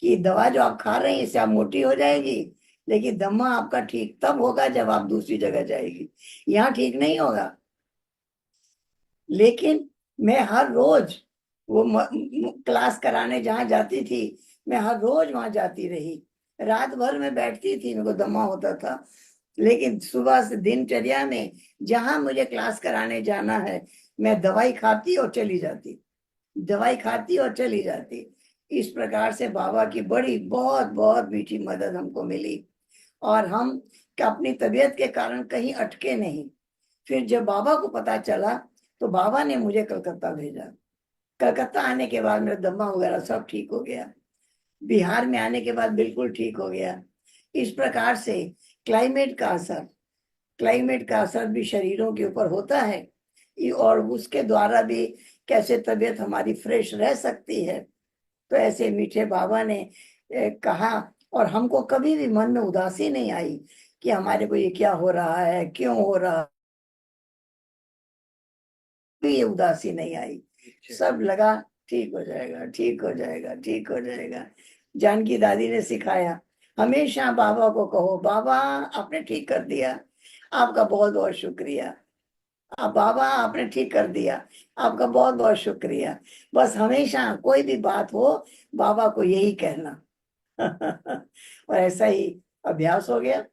Speaker 3: कि दवा जो आप खा रहे हैं इससे आप मोटी हो जाएगी, लेकिन दमा आपका ठीक तब होगा जब आप दूसरी जगह जाएगी, यहाँ ठीक नहीं होगा। लेकिन मैं हर रोज वो क्लास कराने जहाँ जाती थी, मैं हर रोज वहां जाती रही। रात भर में बैठती थी, मेरे को दमा होता था, लेकिन सुबह से दिनचर्या में जहां मुझे क्लास कराने जाना है, मैं दवाई खाती और चली जाती, दवाई खाती और चली जाती। इस प्रकार से बाबा की बड़ी बहुत बहुत मीठी मदद हमको मिली, और हम अपनी तबीयत के कारण कहीं अटके नहीं। फिर जब बाबा को पता चला तो बाबा ने मुझे कलकत्ता भेजा। कलकत्ता आने के बाद मेरा दमा वगैरह सब ठीक हो गया। बिहार में आने के बाद बिल्कुल ठीक हो गया। इस प्रकार से क्लाइमेट का असर भी शरीरों के ऊपर होता है, और उसके द्वारा भी कैसे तबीयत हमारी फ्रेश रह सकती है। तो ऐसे मीठे बाबा ने कहा, और हमको कभी भी मन में उदासी नहीं आई कि हमारे को ये क्या हो रहा है, क्यों हो रहा है, ये उदासी नहीं आई। सब लगा ठीक हो जाएगा, ठीक हो जाएगा, ठीक हो जाएगा। जानकी दादी ने सिखाया, हमेशा बाबा को कहो, बाबा आपने ठीक कर दिया, आपका बहुत बहुत शुक्रिया। आप बाबा आपने ठीक कर दिया, आपका बहुत बहुत शुक्रिया। बस हमेशा कोई भी बात हो बाबा को यही कहना, और ऐसा ही अभ्यास हो गया।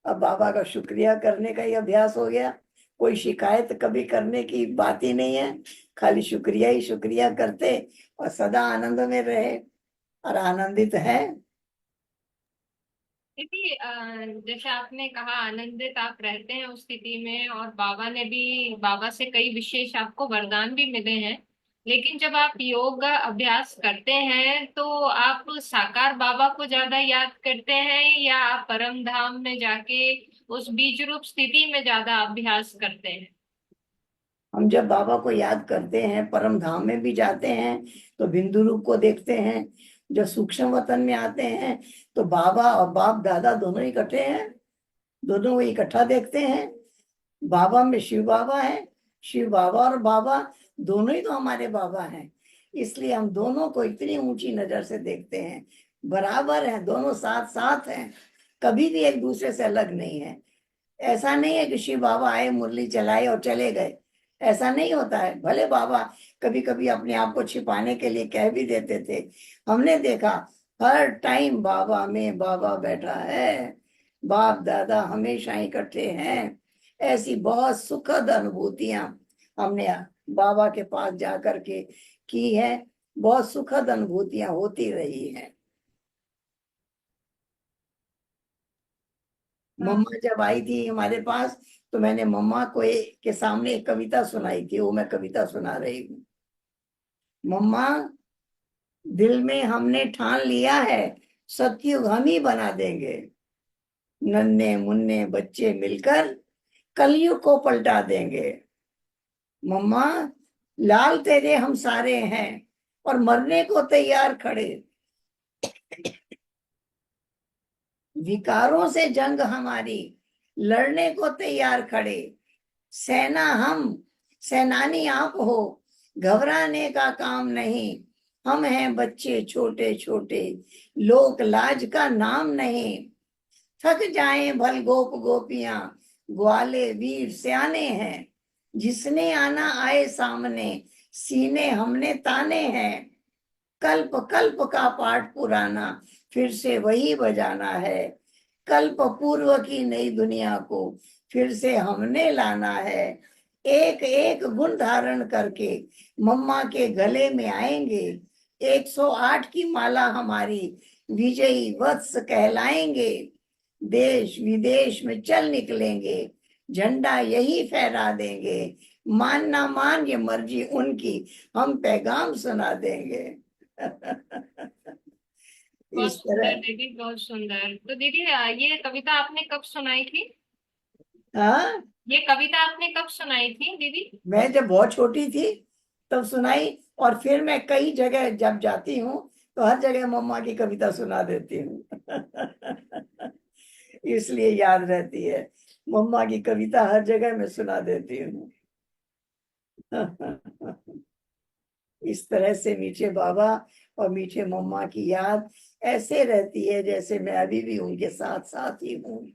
Speaker 3: अब बाबा का शुक्रिया करने का ही अभ्यास हो गया। कोई शिकायत कभी करने की बात ही नहीं है, खाली शुक्रिया ही शुक्रिया करते और सदा आनंद में रहे और आनंदित है।
Speaker 2: दीदी जैसे आपने कहा आनंदित आप रहते हैं उस स्थिति में, और बाबा से कई विशेष आपको वरदान भी मिले हैं। लेकिन जब आप योग अभ्यास करते हैं तो आप साकार बाबा को ज्यादा याद करते हैं, या आप परम धाम में जाके उस बीज रूप स्थिति में ज्यादा अभ्यास करते हैं?
Speaker 3: हम जब बाबा को याद करते हैं, परम धाम में भी जाते हैं तो बिंदु रूप को देखते हैं। जब सूक्ष्म वतन में आते हैं तो बाबा और बाप दादा दोनों इकट्ठे हैं, दोनों को इकट्ठा देखते हैं। बाबा में शिव बाबा है, शिव बाबा और बाबा दोनों ही तो हमारे बाबा हैं। इसलिए हम दोनों को इतनी ऊंची नजर से देखते हैं, बराबर हैं, दोनों साथ साथ हैं, कभी भी एक दूसरे से अलग नहीं है। ऐसा नहीं है कि शिव बाबा आए, मुरली चलाए और चले गए, ऐसा नहीं होता है। भले बाबा कभी कभी अपने आप को छिपाने के लिए कह भी देते थे, हमने देखा हर टाइम बाबा में बाबा बैठा है, बाप दादा हमेशा इकट्ठे हैं। ऐसी बहुत सुखद अनुभूतियां हमने बाबा के पास जाकर के की है, बहुत सुखद अनुभूतियां होती रही हैं। मम्मा जब आई थी हमारे पास तो मैंने मम्मा को के सामने एक कविता सुनाई थी, वो मैं कविता सुना रही हूँ। मम्मा, दिल में हमने ठान लिया है, सतयुग हम ही बना देंगे। नन्हे मुन्ने बच्चे मिलकर कलयुग को पलटा देंगे। मम्मा, लाल तेरे हम सारे हैं और मरने को तैयार खड़े। विकारों से जंग हमारी, लड़ने को तैयार खड़े। सेना हम, सेनानी आप हो, घबराने का काम नहीं। हम हैं बच्चे छोटे छोटे, लोक लाज का नाम नहीं। थक जाएं भल गोप गोपियां, ग्वाले वीर सियाने हैं। जिसने आना आए सामने, सीने हमने ताने हैं। कल्प कल्प का पाठ पुराना, फिर से वही बजाना है। कल्प पूर्व की नई दुनिया को फिर से हमने लाना है। एक एक गुण धारण करके मम्मा के गले में आएंगे। 108 की माला हमारी, विजयी वत्स कहलाएंगे। देश विदेश में चल निकलेंगे, झंडा यही फहरा देंगे। मान ना मान ये मर्जी उनकी, हम पैगाम सुना देंगे।
Speaker 2: बहुत
Speaker 3: इस
Speaker 2: सुंदर
Speaker 3: तरह।
Speaker 2: दीदी, बहुत सुंदर। तो दीदी ये कविता आपने कब सुनाई थी?
Speaker 3: हाँ,
Speaker 2: ये कविता आपने कब सुनाई थी दीदी?
Speaker 3: मैं जब बहुत छोटी थी तब सुनाई, और फिर मैं कई जगह जब जाती हूँ तो हर जगह मम्मा की कविता सुना देती हूँ। इसलिए याद रहती है, मम्मा की कविता हर जगह मैं सुना देती हूँ। इस तरह से मीठे बाबा और मीठे मम्मा की याद ऐसे रहती है जैसे मैं अभी भी उनके साथ साथ ही हूँ,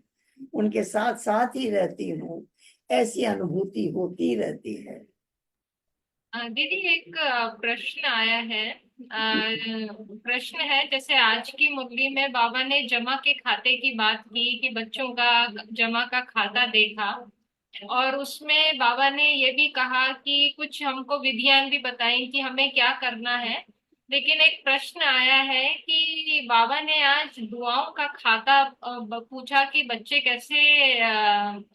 Speaker 3: उनके साथ साथ ही रहती हूँ। ऐसी अनुभूति होती रहती है।
Speaker 2: दीदी एक प्रश्न आया है। प्रश्न है, जैसे आज की मुरली में बाबा ने जमा के खाते की बात की कि बच्चों का जमा का खाता देखा, और उसमें बाबा ने ये भी कहा कि कुछ हमको विधियां भी बताई कि हमें क्या करना है। लेकिन एक प्रश्न आया है कि बाबा ने आज दुआओं का खाता पूछा कि बच्चे कैसे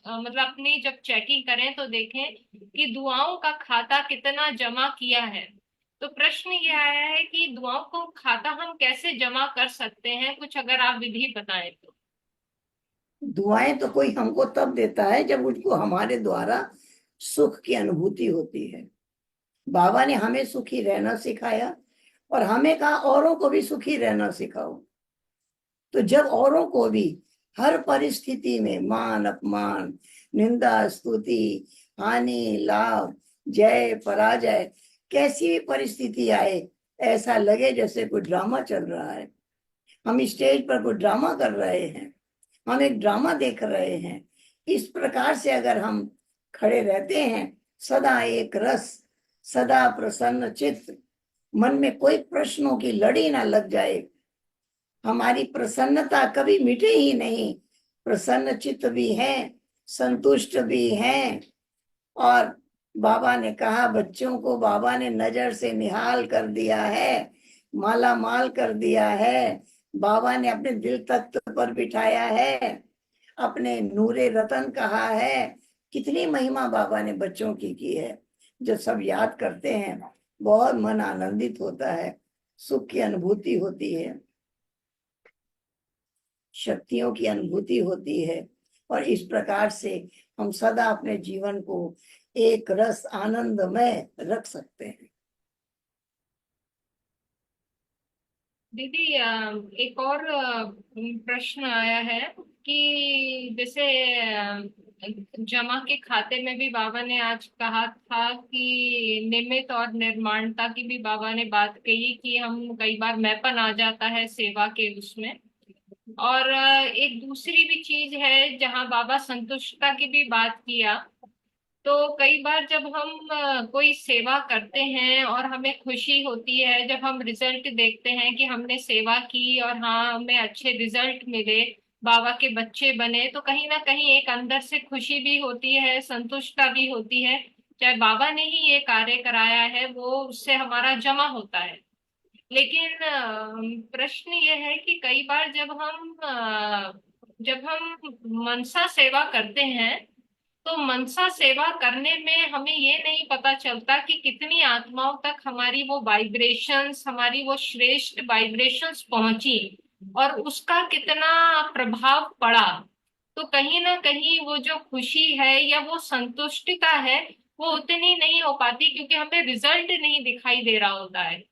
Speaker 2: मतलब अपनी जब चेकिंग करें तो देखें कि दुआओं का खाता कितना जमा किया है। तो प्रश्न ये आया है कि दुआओं को खाता हम कैसे जमा कर सकते हैं, कुछ अगर आप विधि बताएं तो।
Speaker 3: दुआएं तो कोई हमको तब देता है जब उसको हमारे द्वारा सुख की अनुभूति होती है। बाबा ने हमें सुखी रहना सिखाया और हमें कहा औरों को भी सुखी रहना सिखाओ। तो जब औरों को भी हर परिस्थिति में मान अपमान, निंदा स्तुति, हानि लाभ, जय पराजय, कैसी भी परिस्थिति आए, ऐसा लगे जैसे कोई ड्रामा चल रहा है, हम स्टेज पर कोई ड्रामा कर रहे हैं, हम एक ड्रामा देख रहे हैं। इस प्रकार से अगर हम खड़े रहते हैं, सदा एक रस, सदा प्रसन्न चित्त, मन में कोई प्रश्नों की लड़ी ना लग जाए, हमारी प्रसन्नता कभी मिटे ही नहीं। प्रसन्न चित्त भी है, संतुष्ट भी है। और बाबा ने कहा, बच्चों को बाबा ने नजर से निहाल कर दिया है, माला माल कर दिया है। बाबा ने अपने दिल तख्त पर बिठाया है, अपने नूरे रतन कहा है। कितनी महिमा बाबा ने बच्चों की है, जो सब याद करते हैं। बहुत मन आनंदित होता है, सुख की अनुभूति होती है, शक्तियों की अनुभूति होती है। और इस प्रकार से हम सदा अपने जीवन को एक रस आनंदमय रख सकते हैं।
Speaker 2: दीदी एक और प्रश्न आया है कि जैसे जमा के खाते में भी बाबा ने आज कहा था कि निमित और निर्माणता की भी बाबा ने बात कही कि हम कई बार मैपन आ जाता है सेवा के उसमें। और एक दूसरी भी चीज है जहाँ बाबा संतुष्टता की भी बात किया। तो कई बार जब हम कोई सेवा करते हैं और हमें खुशी होती है जब हम रिजल्ट देखते हैं कि हमने सेवा की और हाँ हमें अच्छे रिजल्ट मिले, बाबा के बच्चे बने, तो कहीं ना कहीं एक अंदर से खुशी भी होती है, संतुष्टता भी होती है। चाहे बाबा ने ही ये कार्य कराया है, वो उससे हमारा जमा होता है। लेकिन प्रश्न ये है कि कई बार जब हम मनसा सेवा करते हैं तो मनसा सेवा करने में हमें ये नहीं पता चलता कि कितनी आत्माओं तक हमारी वो वाइब्रेशंस, हमारी वो श्रेष्ठ वाइब्रेशंस पहुंची और उसका कितना प्रभाव पड़ा। तो कहीं ना कहीं वो जो खुशी है या वो संतुष्टिता है वो उतनी नहीं हो पाती, क्योंकि हमें रिजल्ट नहीं दिखाई दे रहा होता है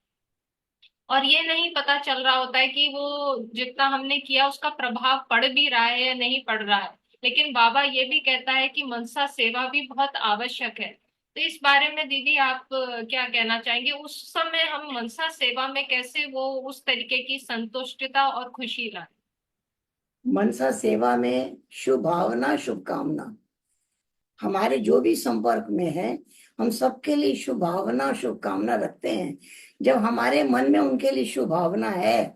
Speaker 2: और ये नहीं पता चल रहा होता है कि वो जितना हमने किया उसका प्रभाव पड़ भी रहा है या नहीं पड़ रहा है। लेकिन बाबा ये भी कहता है कि मनसा सेवा भी बहुत आवश्यक है। तो इस बारे में दीदी आप क्या कहना चाहेंगे? उस समय हम मनसा सेवा में कैसे वो उस तरीके की संतुष्टता और खुशी लाए?
Speaker 3: मनसा सेवा में शुभ भावना, शुभकामना हमारे जो भी संपर्क में है, हम सबके लिए शुभ भावना, शुभकामना रखते हैं। जब हमारे मन में उनके लिए शुभ भावना है,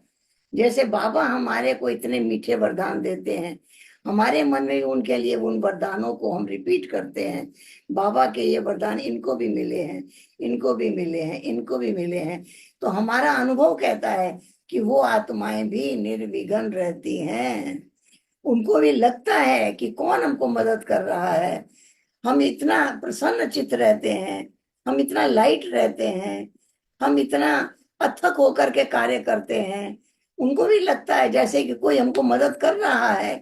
Speaker 3: जैसे बाबा हमारे को इतने मीठे वरदान देते हैं, हमारे मन में उनके लिए उन वरदानों को हम रिपीट करते हैं। बाबा के ये वरदान इनको भी मिले हैं, इनको भी मिले हैं, इनको भी मिले हैं। तो हमारा अनुभव कहता है कि वो आत्माएं भी निर्विघ्न रहती हैं। उनको भी लगता है कि कौन हमको मदद कर रहा है। हम इतना प्रसन्न चित्त रहते हैं, हम इतना लाइट रहते हैं, हम इतना अथक होकर के कार्य करते हैं। उनको भी लगता है जैसे कि कोई हमको मदद कर रहा है,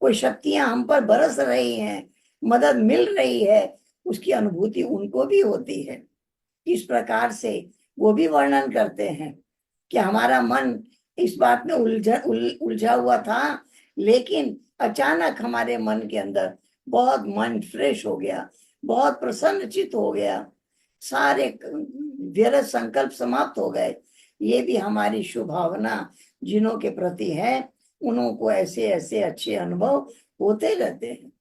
Speaker 3: कोई शक्तियां हम पर बरस रही हैं, मदद मिल रही है। उसकी अनुभूति उनको भी होती है। इस प्रकार से वो भी वर्णन करते हैं कि हमारा मन इस बात में उलझा हुआ था, लेकिन अचानक हमारे मन के अंदर बहुत मन फ्रेश हो गया, बहुत प्रसन्नचित हो गया, सारे व्यर्थ संकल्प समाप्त हो गए। ये भी हमारी शुभ भावना जिनों के प्रति है, उनको ऐसे ऐसे अच्छे अनुभव होते रहते हैं।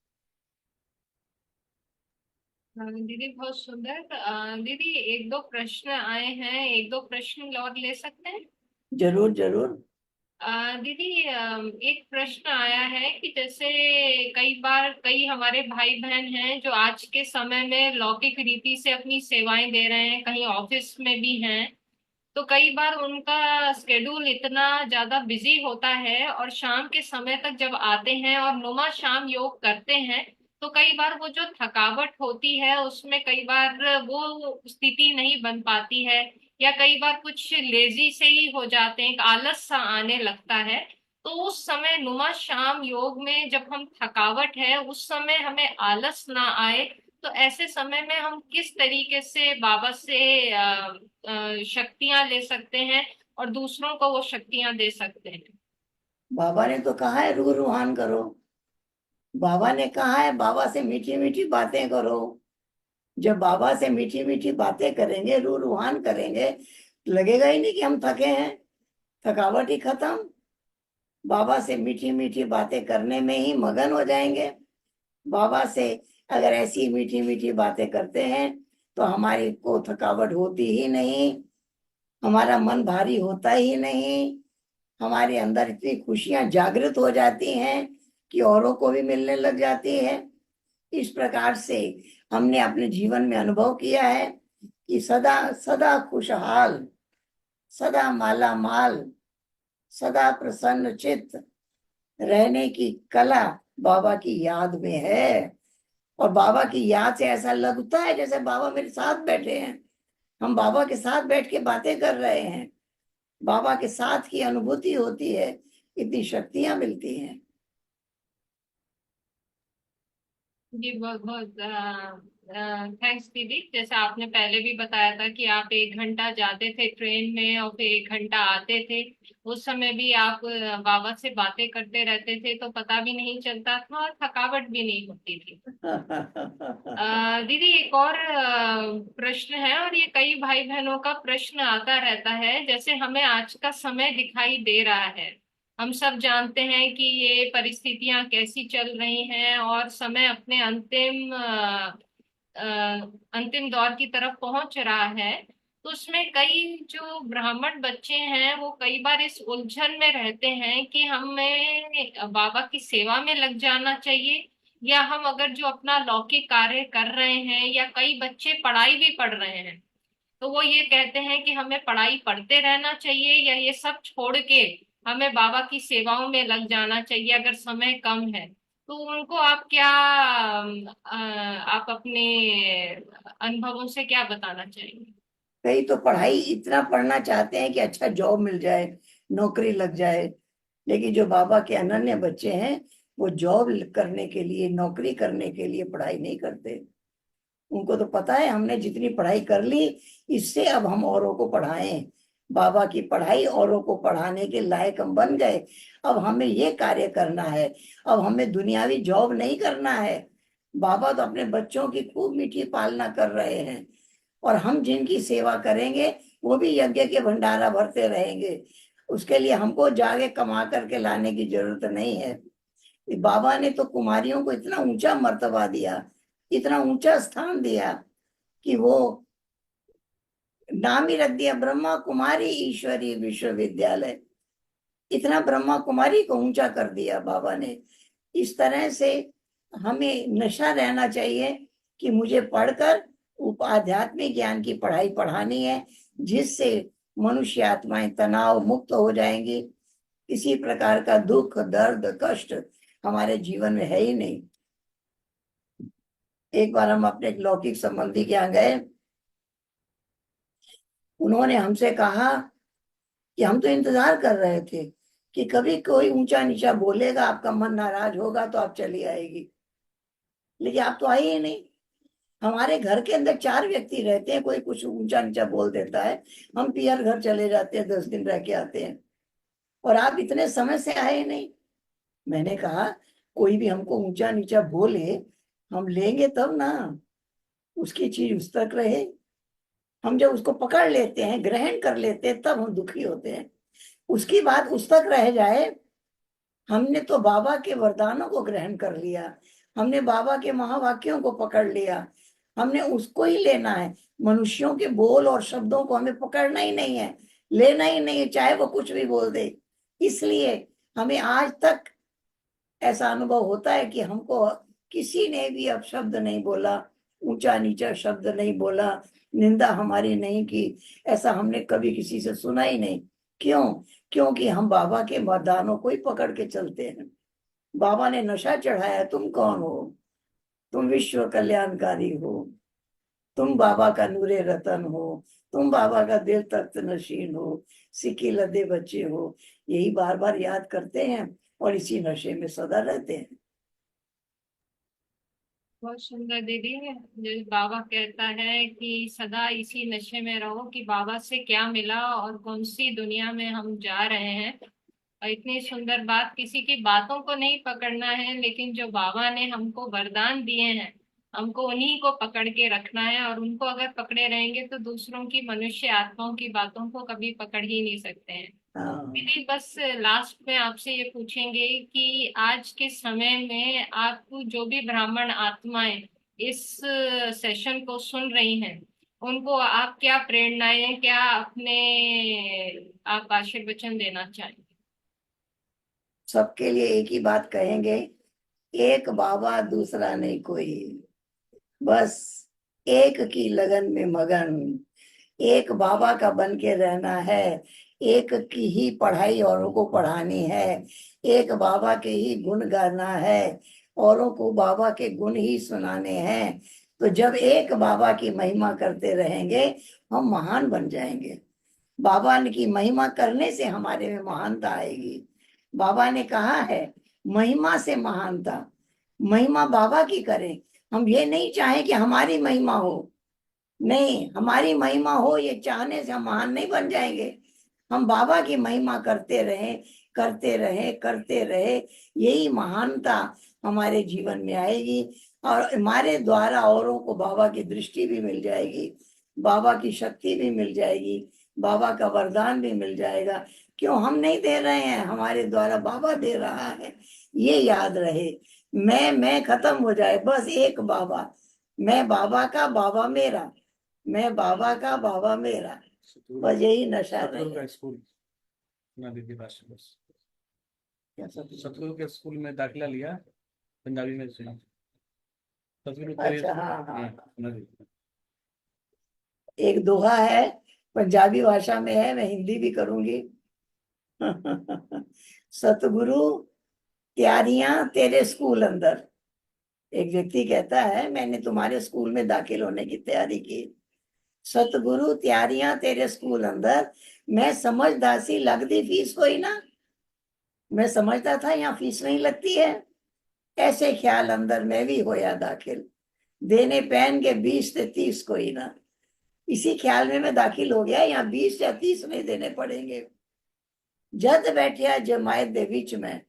Speaker 2: दीदी बहुत सुंदर। दीदी एक दो प्रश्न आए हैं, एक दो प्रश्न और ले सकते हैं?
Speaker 3: जरूर जरूर।
Speaker 2: दीदी एक प्रश्न आया है कि जैसे कई बार कई हमारे भाई बहन हैं जो आज के समय में लौकिक रीति से अपनी सेवाएं दे रहे हैं, कहीं ऑफिस में भी हैं। तो कई बार उनका स्केड्यूल इतना ज्यादा बिजी होता है और शाम के समय तक जब आते हैं और नुमा शाम योग करते हैं तो कई बार वो जो थकावट होती है उसमें कई बार वो स्थिति नहीं बन पाती है, या कई बार कुछ लेजी से ही हो जाते हैं, एक आलस सा आने लगता है। तो उस समय नुमा शाम योग में जब हम थकावट है उस समय हमें आलस ना आए, तो ऐसे समय में हम किस तरीके से बाबा से शक्तियां ले सकते हैं और दूसरों को वो शक्तियां दे सकते हैं?
Speaker 3: बाबा ने तो कहा है रूह रूहान करो। बाबा ने कहा है बाबा से मीठी मीठी बातें करो। जब बाबा से मीठी मीठी बातें करेंगे, रूह रूहान करेंगे, तो लगेगा ही नहीं कि हम थके हैं, थकावट ही खत्म। बाबा से मीठी मीठी बातें करने में ही मगन हो जाएंगे। बाबा से अगर ऐसी मीठी मीठी बातें करते हैं तो हमारी को थकावट होती ही नहीं, हमारा मन भारी होता ही नहीं। हमारे अंदर इतनी खुशियां जागृत हो जाती हैं कि औरों को भी मिलने लग जाती है। इस प्रकार से हमने अपने जीवन में अनुभव किया है कि सदा सदा खुशहाल, सदा माला माल, सदा प्रसन्न चित्त रहने की कला बाबा की याद में है। और बाबा की याद से ऐसा लगता है जैसे बाबा मेरे साथ बैठे हैं, हम बाबा के साथ बैठ के बातें कर रहे हैं, बाबा के साथ की अनुभूति होती है, इतनी शक्तियां मिलती हैं।
Speaker 2: जी बहुत बहुत थैंक्स दीदी। जैसे आपने पहले भी बताया था कि आप 1 घंटा जाते थे ट्रेन में और फिर 1 घंटा आते थे, उस समय भी आप बाबा से बातें करते रहते थे तो पता भी नहीं चलता था और थकावट भी नहीं होती थी। दीदी एक और प्रश्न है, और ये कई भाई बहनों का प्रश्न आता रहता है। जैसे हमें आज का समय दिखाई दे रहा है, हम सब जानते हैं कि ये परिस्थितियां कैसी चल रही हैं और समय अपने अंतिम दौर की तरफ पहुंच रहा है। तो उसमें कई जो ब्राह्मण बच्चे हैं वो कई बार इस उलझन में रहते हैं कि हमें बाबा की सेवा में लग जाना चाहिए, या हम अगर जो अपना लौकिक कार्य कर रहे हैं, या कई बच्चे पढ़ाई भी पढ़ रहे हैं तो वो ये कहते हैं कि हमें पढ़ाई पढ़ते रहना चाहिए या ये सब छोड़ के हमें बाबा की सेवाओं में लग जाना चाहिए अगर समय कम है। तो उनको आप क्या आप अपने अनुभवों से क्या बताना चाहेंगे?
Speaker 3: कई तो पढ़ाई इतना पढ़ना चाहते हैं कि अच्छा जॉब मिल जाए, नौकरी लग जाए, लेकिन जो बाबा के अनन्य बच्चे हैं वो जॉब करने के लिए, नौकरी करने के लिए पढ़ाई नहीं करते। उनको तो पता है हमने जितनी पढ़ाई कर ली, इससे अब हम औरों को पढ़ाएं। बाबा की पढ़ाई औरों को पढ़ाने के लायक हम बन गए। अब हमें ये कार्य करना है, अब हमें दुनियावी जॉब नहीं करना है। बाबा तो अपने बच्चों की खूब मीठी पालना कर रहे हैं, और हम जिनकी सेवा करेंगे वो भी यज्ञ के भंडारा भरते रहेंगे। उसके लिए हमको जाके कमा करके लाने की जरूरत नहीं है। बाबा ने तो कुमारियों को इतना ऊंचा मर्तबा दिया, इतना ऊंचा स्थान दिया कि वो नाम ही रख दिया ब्रह्मा कुमारी ईश्वरी विश्वविद्यालय। इतना ब्रह्मा कुमारी को ऊंचा कर दिया बाबा ने। इस तरह से हमें नशा रहना चाहिए कि मुझे पढ़कर आध्यात्मिक ज्ञान की पढ़ाई पढ़ानी है, जिससे मनुष्य आत्माएं तनाव मुक्त हो जाएंगी। किसी प्रकार का दुख दर्द कष्ट हमारे जीवन में है ही नहीं। एक बार हम अपने एक लौकिक संबंधी के यहाँ गए, उन्होंने हमसे कहा कि हम तो इंतजार कर रहे थे कि कभी कोई ऊंचा नीचा बोलेगा, आपका मन नाराज होगा तो आप चली आएगी, लेकिन आप तो आई ही नहीं। हमारे घर के अंदर 4 व्यक्ति रहते हैं, कोई कुछ ऊंचा नीचा बोल देता है, हम पियर घर चले जाते हैं, 10 दिन रह के आते हैं, और आप इतने समय से आए नहीं। मैंने कहा कोई भी हमको ऊंचा नीचा बोले, हम लेंगे तब ना, उसकी चीज उस तक रहे। हम जब उसको पकड़ लेते हैं, ग्रहण कर लेते हैं, तब हम दुखी होते हैं। उसकी बात उस तक रह जाए। हमने तो बाबा के वरदानों को ग्रहण कर लिया, हमने बाबा के महावाक्यों को पकड़ लिया, हमने उसको ही लेना है। मनुष्यों के बोल और शब्दों को हमें पकड़ना ही नहीं है, लेना ही नहीं है, चाहे वो कुछ भी बोल दे। इसलिए हमें आज तक ऐसा अनुभव होता है कि हमको किसी ने भी अपशब्द नहीं बोला, ऊंचा नीचा शब्द नहीं बोला, निंदा हमारी नहीं की, ऐसा हमने कभी किसी से सुना ही नहीं। क्यों? क्योंकि हम बाबा के वरदानों को ही पकड़ के चलते हैं। बाबा ने नशा चढ़ाया, तुम कौन हो? तुम विश्व कल्याणकारी हो, तुम बाबा का नूरे रतन हो, तुम बाबा का दिल तख्त नशीन हो, सिक्की लदे बच्चे हो। यही बार बार याद करते हैं और इसी नशे में सदा रहते हैं।
Speaker 2: बहुत सुंदर दीदी है। जो बाबा कहता है कि सदा इसी नशे में रहो कि बाबा से क्या मिला और कौन सी दुनिया में हम जा रहे हैं। और इतनी सुंदर बात, किसी की बातों को नहीं पकड़ना है, लेकिन जो बाबा ने हमको वरदान दिए हैं हमको उन्हीं को पकड़ के रखना है, और उनको अगर पकड़े रहेंगे तो दूसरों की, मनुष्य आत्माओं की बातों को कभी पकड़ ही नहीं सकते हैं।
Speaker 3: हाँ,
Speaker 2: दीदी बस लास्ट में आपसे ये पूछेंगे कि आज के समय में आप जो भी ब्राह्मण आत्माएं इस सेशन को सुन रही हैं उनको आप क्या प्रेरणाएं, क्या अपने आप आशीर्वचन देना चाहेंगे?
Speaker 3: सबके लिए एक ही बात कहेंगे, एक बाबा दूसरा नहीं कोई, बस एक की लगन में मगन, एक बाबा का बन के रहना है, एक की ही पढ़ाई औरों को पढ़ानी है, एक बाबा के ही गुण गाना है, औरों को बाबा के गुण ही सुनाने हैं। तो जब एक बाबा की महिमा करते रहेंगे हम महान बन जाएंगे। बाबा ने की महिमा करने से हमारे में महानता आएगी। बाबा ने कहा है महिमा से महानता, महिमा बाबा की करें। हम ये नहीं चाहें कि हमारी महिमा हो, नहीं, हमारी महिमा हो ये चाहने से हम महान नहीं बन जाएंगे। हम बाबा की महिमा करते रहें, करते रहें, करते रहे, यही महानता हमारे जीवन में आएगी और हमारे द्वारा औरों को बाबा की दृष्टि भी मिल जाएगी, बाबा की शक्ति भी मिल जाएगी, बाबा का वरदान भी मिल जाएगा। क्यों हम नहीं दे रहे हैं, हमारे द्वारा बाबा दे रहा है। ये याद रहे, मैं खत्म हो जाए, बस एक बाबा, मैं बाबा का बाबा मेरा, मैं बाबा का बाबा मेरा, बस यही नशा
Speaker 4: सतगुरु
Speaker 3: रहे।
Speaker 4: का स्कूल सुना दीदी भाषण बस।
Speaker 3: क्या सब?
Speaker 4: सतगुरु के स्कूल में दाखिला लिया, पंजाबी में सुना। सतगुरु
Speaker 3: अच्छा, हाँ हाँ,
Speaker 4: हाँ सुना दीदी।
Speaker 3: एक दोहा है, पंजाबी भाषा में है, मैं हिंदी भी करूंगी। सतगुरु तैयारियां तेरे स्कूल अंदर। एक व्यक्ति कहता है मैंने तुम्हारे स्कूल में दाखिल होने की तैयारी की। सतगुरु तैयारियां तेरे स्कूल अंदर, मैं समझदा सी लगदी फीस कोई ना। मैं समझता था यहाँ फीस नहीं लगती है, ऐसे ख्याल अंदर मैं भी होया दाखिल, देने पैन के 20 से 30 कोई ना। इसी ख्याल में मैं दाखिल हो गया, यहाँ 20 या 30 नहीं देने पड़ेंगे। जद बैठिया जमायत दे विच में,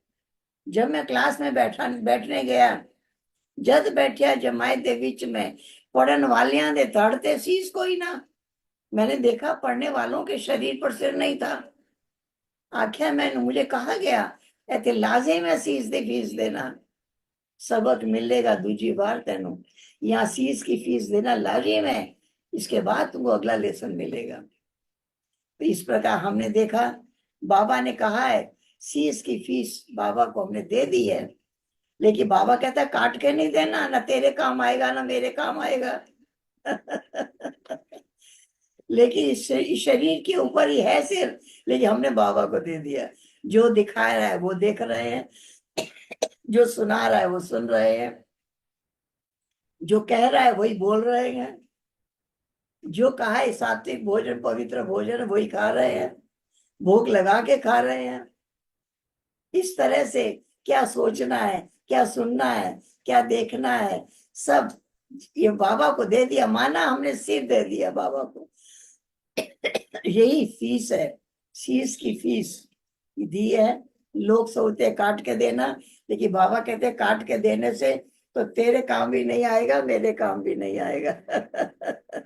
Speaker 3: जब मैं क्लास में बैठने गया, जद बैठिया जमायत दे विच में, पढ़न वालियां दे धड़ते सीस कोई ना। मैंने देखा पढ़ने वालों के शरीर पर सिर नहीं था। आख्या मैंने, मुझे कहा गया इतने लाजिम है सीस दे फीस देना, सबक मिलेगा दूजी बार तेनू, यहाँ सीस की फीस देना लाजिम है, इसके बाद तुमको अगला लेसन मिलेगा। तो इस प्रकार हमने देखा, बाबा ने कहा है सीस की फीस बाबा को हमने दे दी है, लेकिन बाबा कहता है काट के नहीं देना, ना तेरे काम आएगा ना मेरे काम आएगा। लेकिन इस शरीर के ऊपर ही है सिर, लेकिन हमने बाबा को दे दिया। जो दिखा रहा है वो देख रहे हैं, जो सुना रहा है वो सुन रहे हैं, जो कह रहा है वही बोल रहे हैं, जो कहा है सात्विक भोजन पवित्र भोजन वही खा रहे हैं, भोग लगा के खा रहे हैं। इस तरह से क्या सोचना है, क्या सुनना है, क्या देखना है, सब ये बाबा को दे दिया, माना हमने सिर दे दिया बाबा को। यही फीस है, शीश की फीस दी है। लोग सोचते काट के देना, लेकिन बाबा कहते काट के देने से तो तेरे काम भी नहीं आएगा, मेरे काम भी नहीं आएगा।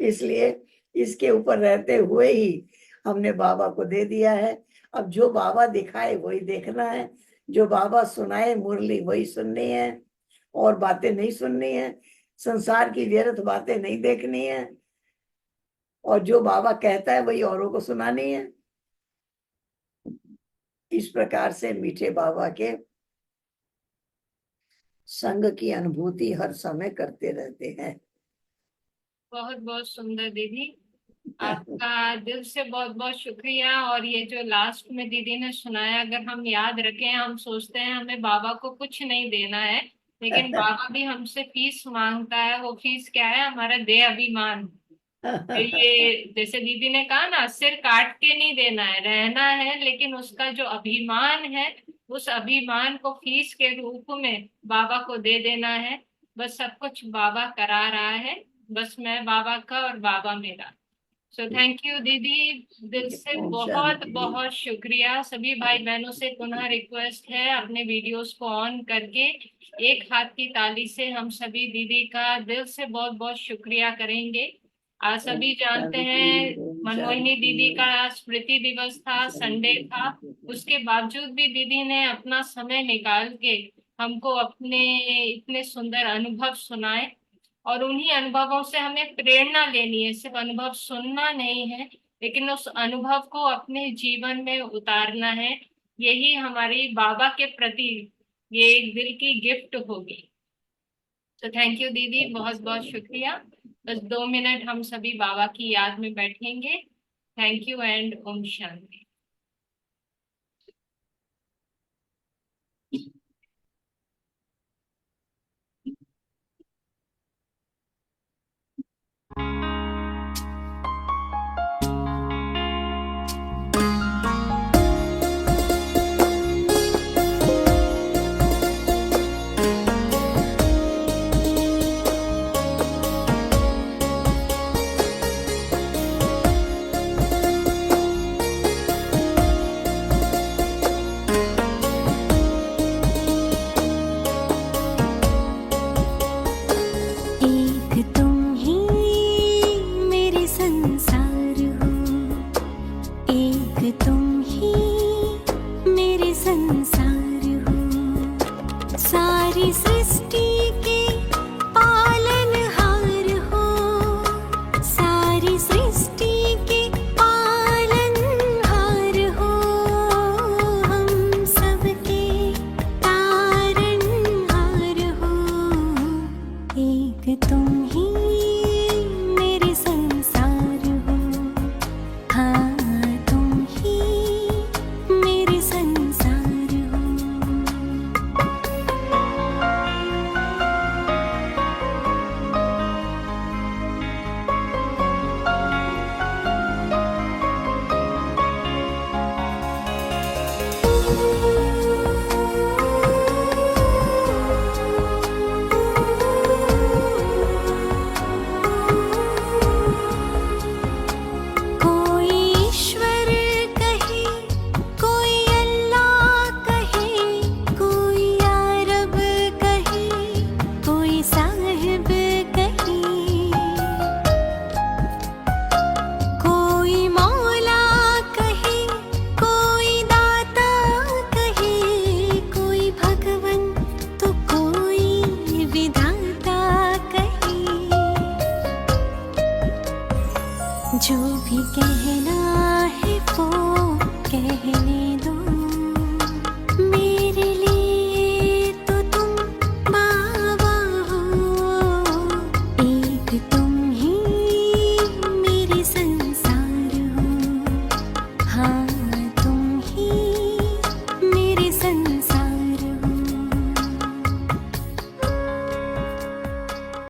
Speaker 3: इसलिए इसके ऊपर रहते हुए ही हमने बाबा को दे दिया है। अब जो बाबा दिखाए वही देखना है, जो बाबा सुनाए मुरली वही सुननी है, और बातें नहीं सुननी है, संसार की व्यर्थ बातें नहीं देखनी है, और जो बाबा कहता है वही औरों को सुनानी है। इस प्रकार से मीठे बाबा के संग की अनुभूति हर समय करते रहते हैं।
Speaker 2: बहुत बहुत सुंदर दीदी, आपका दिल से बहुत बहुत शुक्रिया। और ये जो लास्ट में दीदी ने सुनाया, अगर हम याद रखें, हम सोचते हैं हमें बाबा को कुछ नहीं देना है, लेकिन बाबा भी हमसे फीस मांगता है। वो फीस क्या है? हमारा देह अभिमान। ये जैसे दीदी ने कहा ना, सिर काट के नहीं देना है, रहना है, लेकिन उसका जो अभिमान है, उस अभिमान को फीस के रूप में बाबा को दे देना है। बस सब कुछ बाबा करा रहा है, बस मैं बाबा का और बाबा मेरा। सो थैंक यू दीदी, दिल से
Speaker 3: ओम
Speaker 2: बहुत
Speaker 3: शांति।
Speaker 2: बहुत शुक्रिया। सभी भाई बहनों से पुनः रिक्वेस्ट है, अपने वीडियोस को ऑन करके एक हाथ की ताली से हम सभी दीदी का दिल से बहुत बहुत शुक्रिया करेंगे। आज
Speaker 3: ओम
Speaker 2: सभी जानते हैं
Speaker 3: शांति, ओम
Speaker 2: मनमोहिनी दीदी
Speaker 3: शांति,
Speaker 2: का स्मृति दिवस था, संडे था। उसके बावजूद भी दीदी ने अपना समय निकाल के हमको अपने इतने सुंदर अनुभव सुनाए, और उन्हीं अनुभवों से हमें प्रेरणा लेनी है। सिर्फ अनुभव सुनना नहीं है, लेकिन उस अनुभव को अपने जीवन में उतारना है। यही हमारी बाबा के प्रति ये एक दिल की गिफ्ट होगी। तो थैंक यू दीदी, बहुत बहुत शुक्रिया। बस 2 मिनट हम सभी बाबा की याद में बैठेंगे। Thank you and Om Shanti.
Speaker 1: एक तुम ही मेरे संसार हो, एक तुम ही मेरे संसार हो। सारी सृष्टि के पालनहार हो, सारी सृष्टि के पालनहार हो। हम सबके तारनहार हो, एक तुम ही मेरे संसार हो। हाँ, तुम ही मेरे संसार हो। कोई ईश्वर कहे, कोई अल्लाह कहे, कोई या रब कहे, कोई साहिब कहे, कोई मौला कहे, कोई दाता कहे, कोई भगवन तो कोई विधाता कहे। जो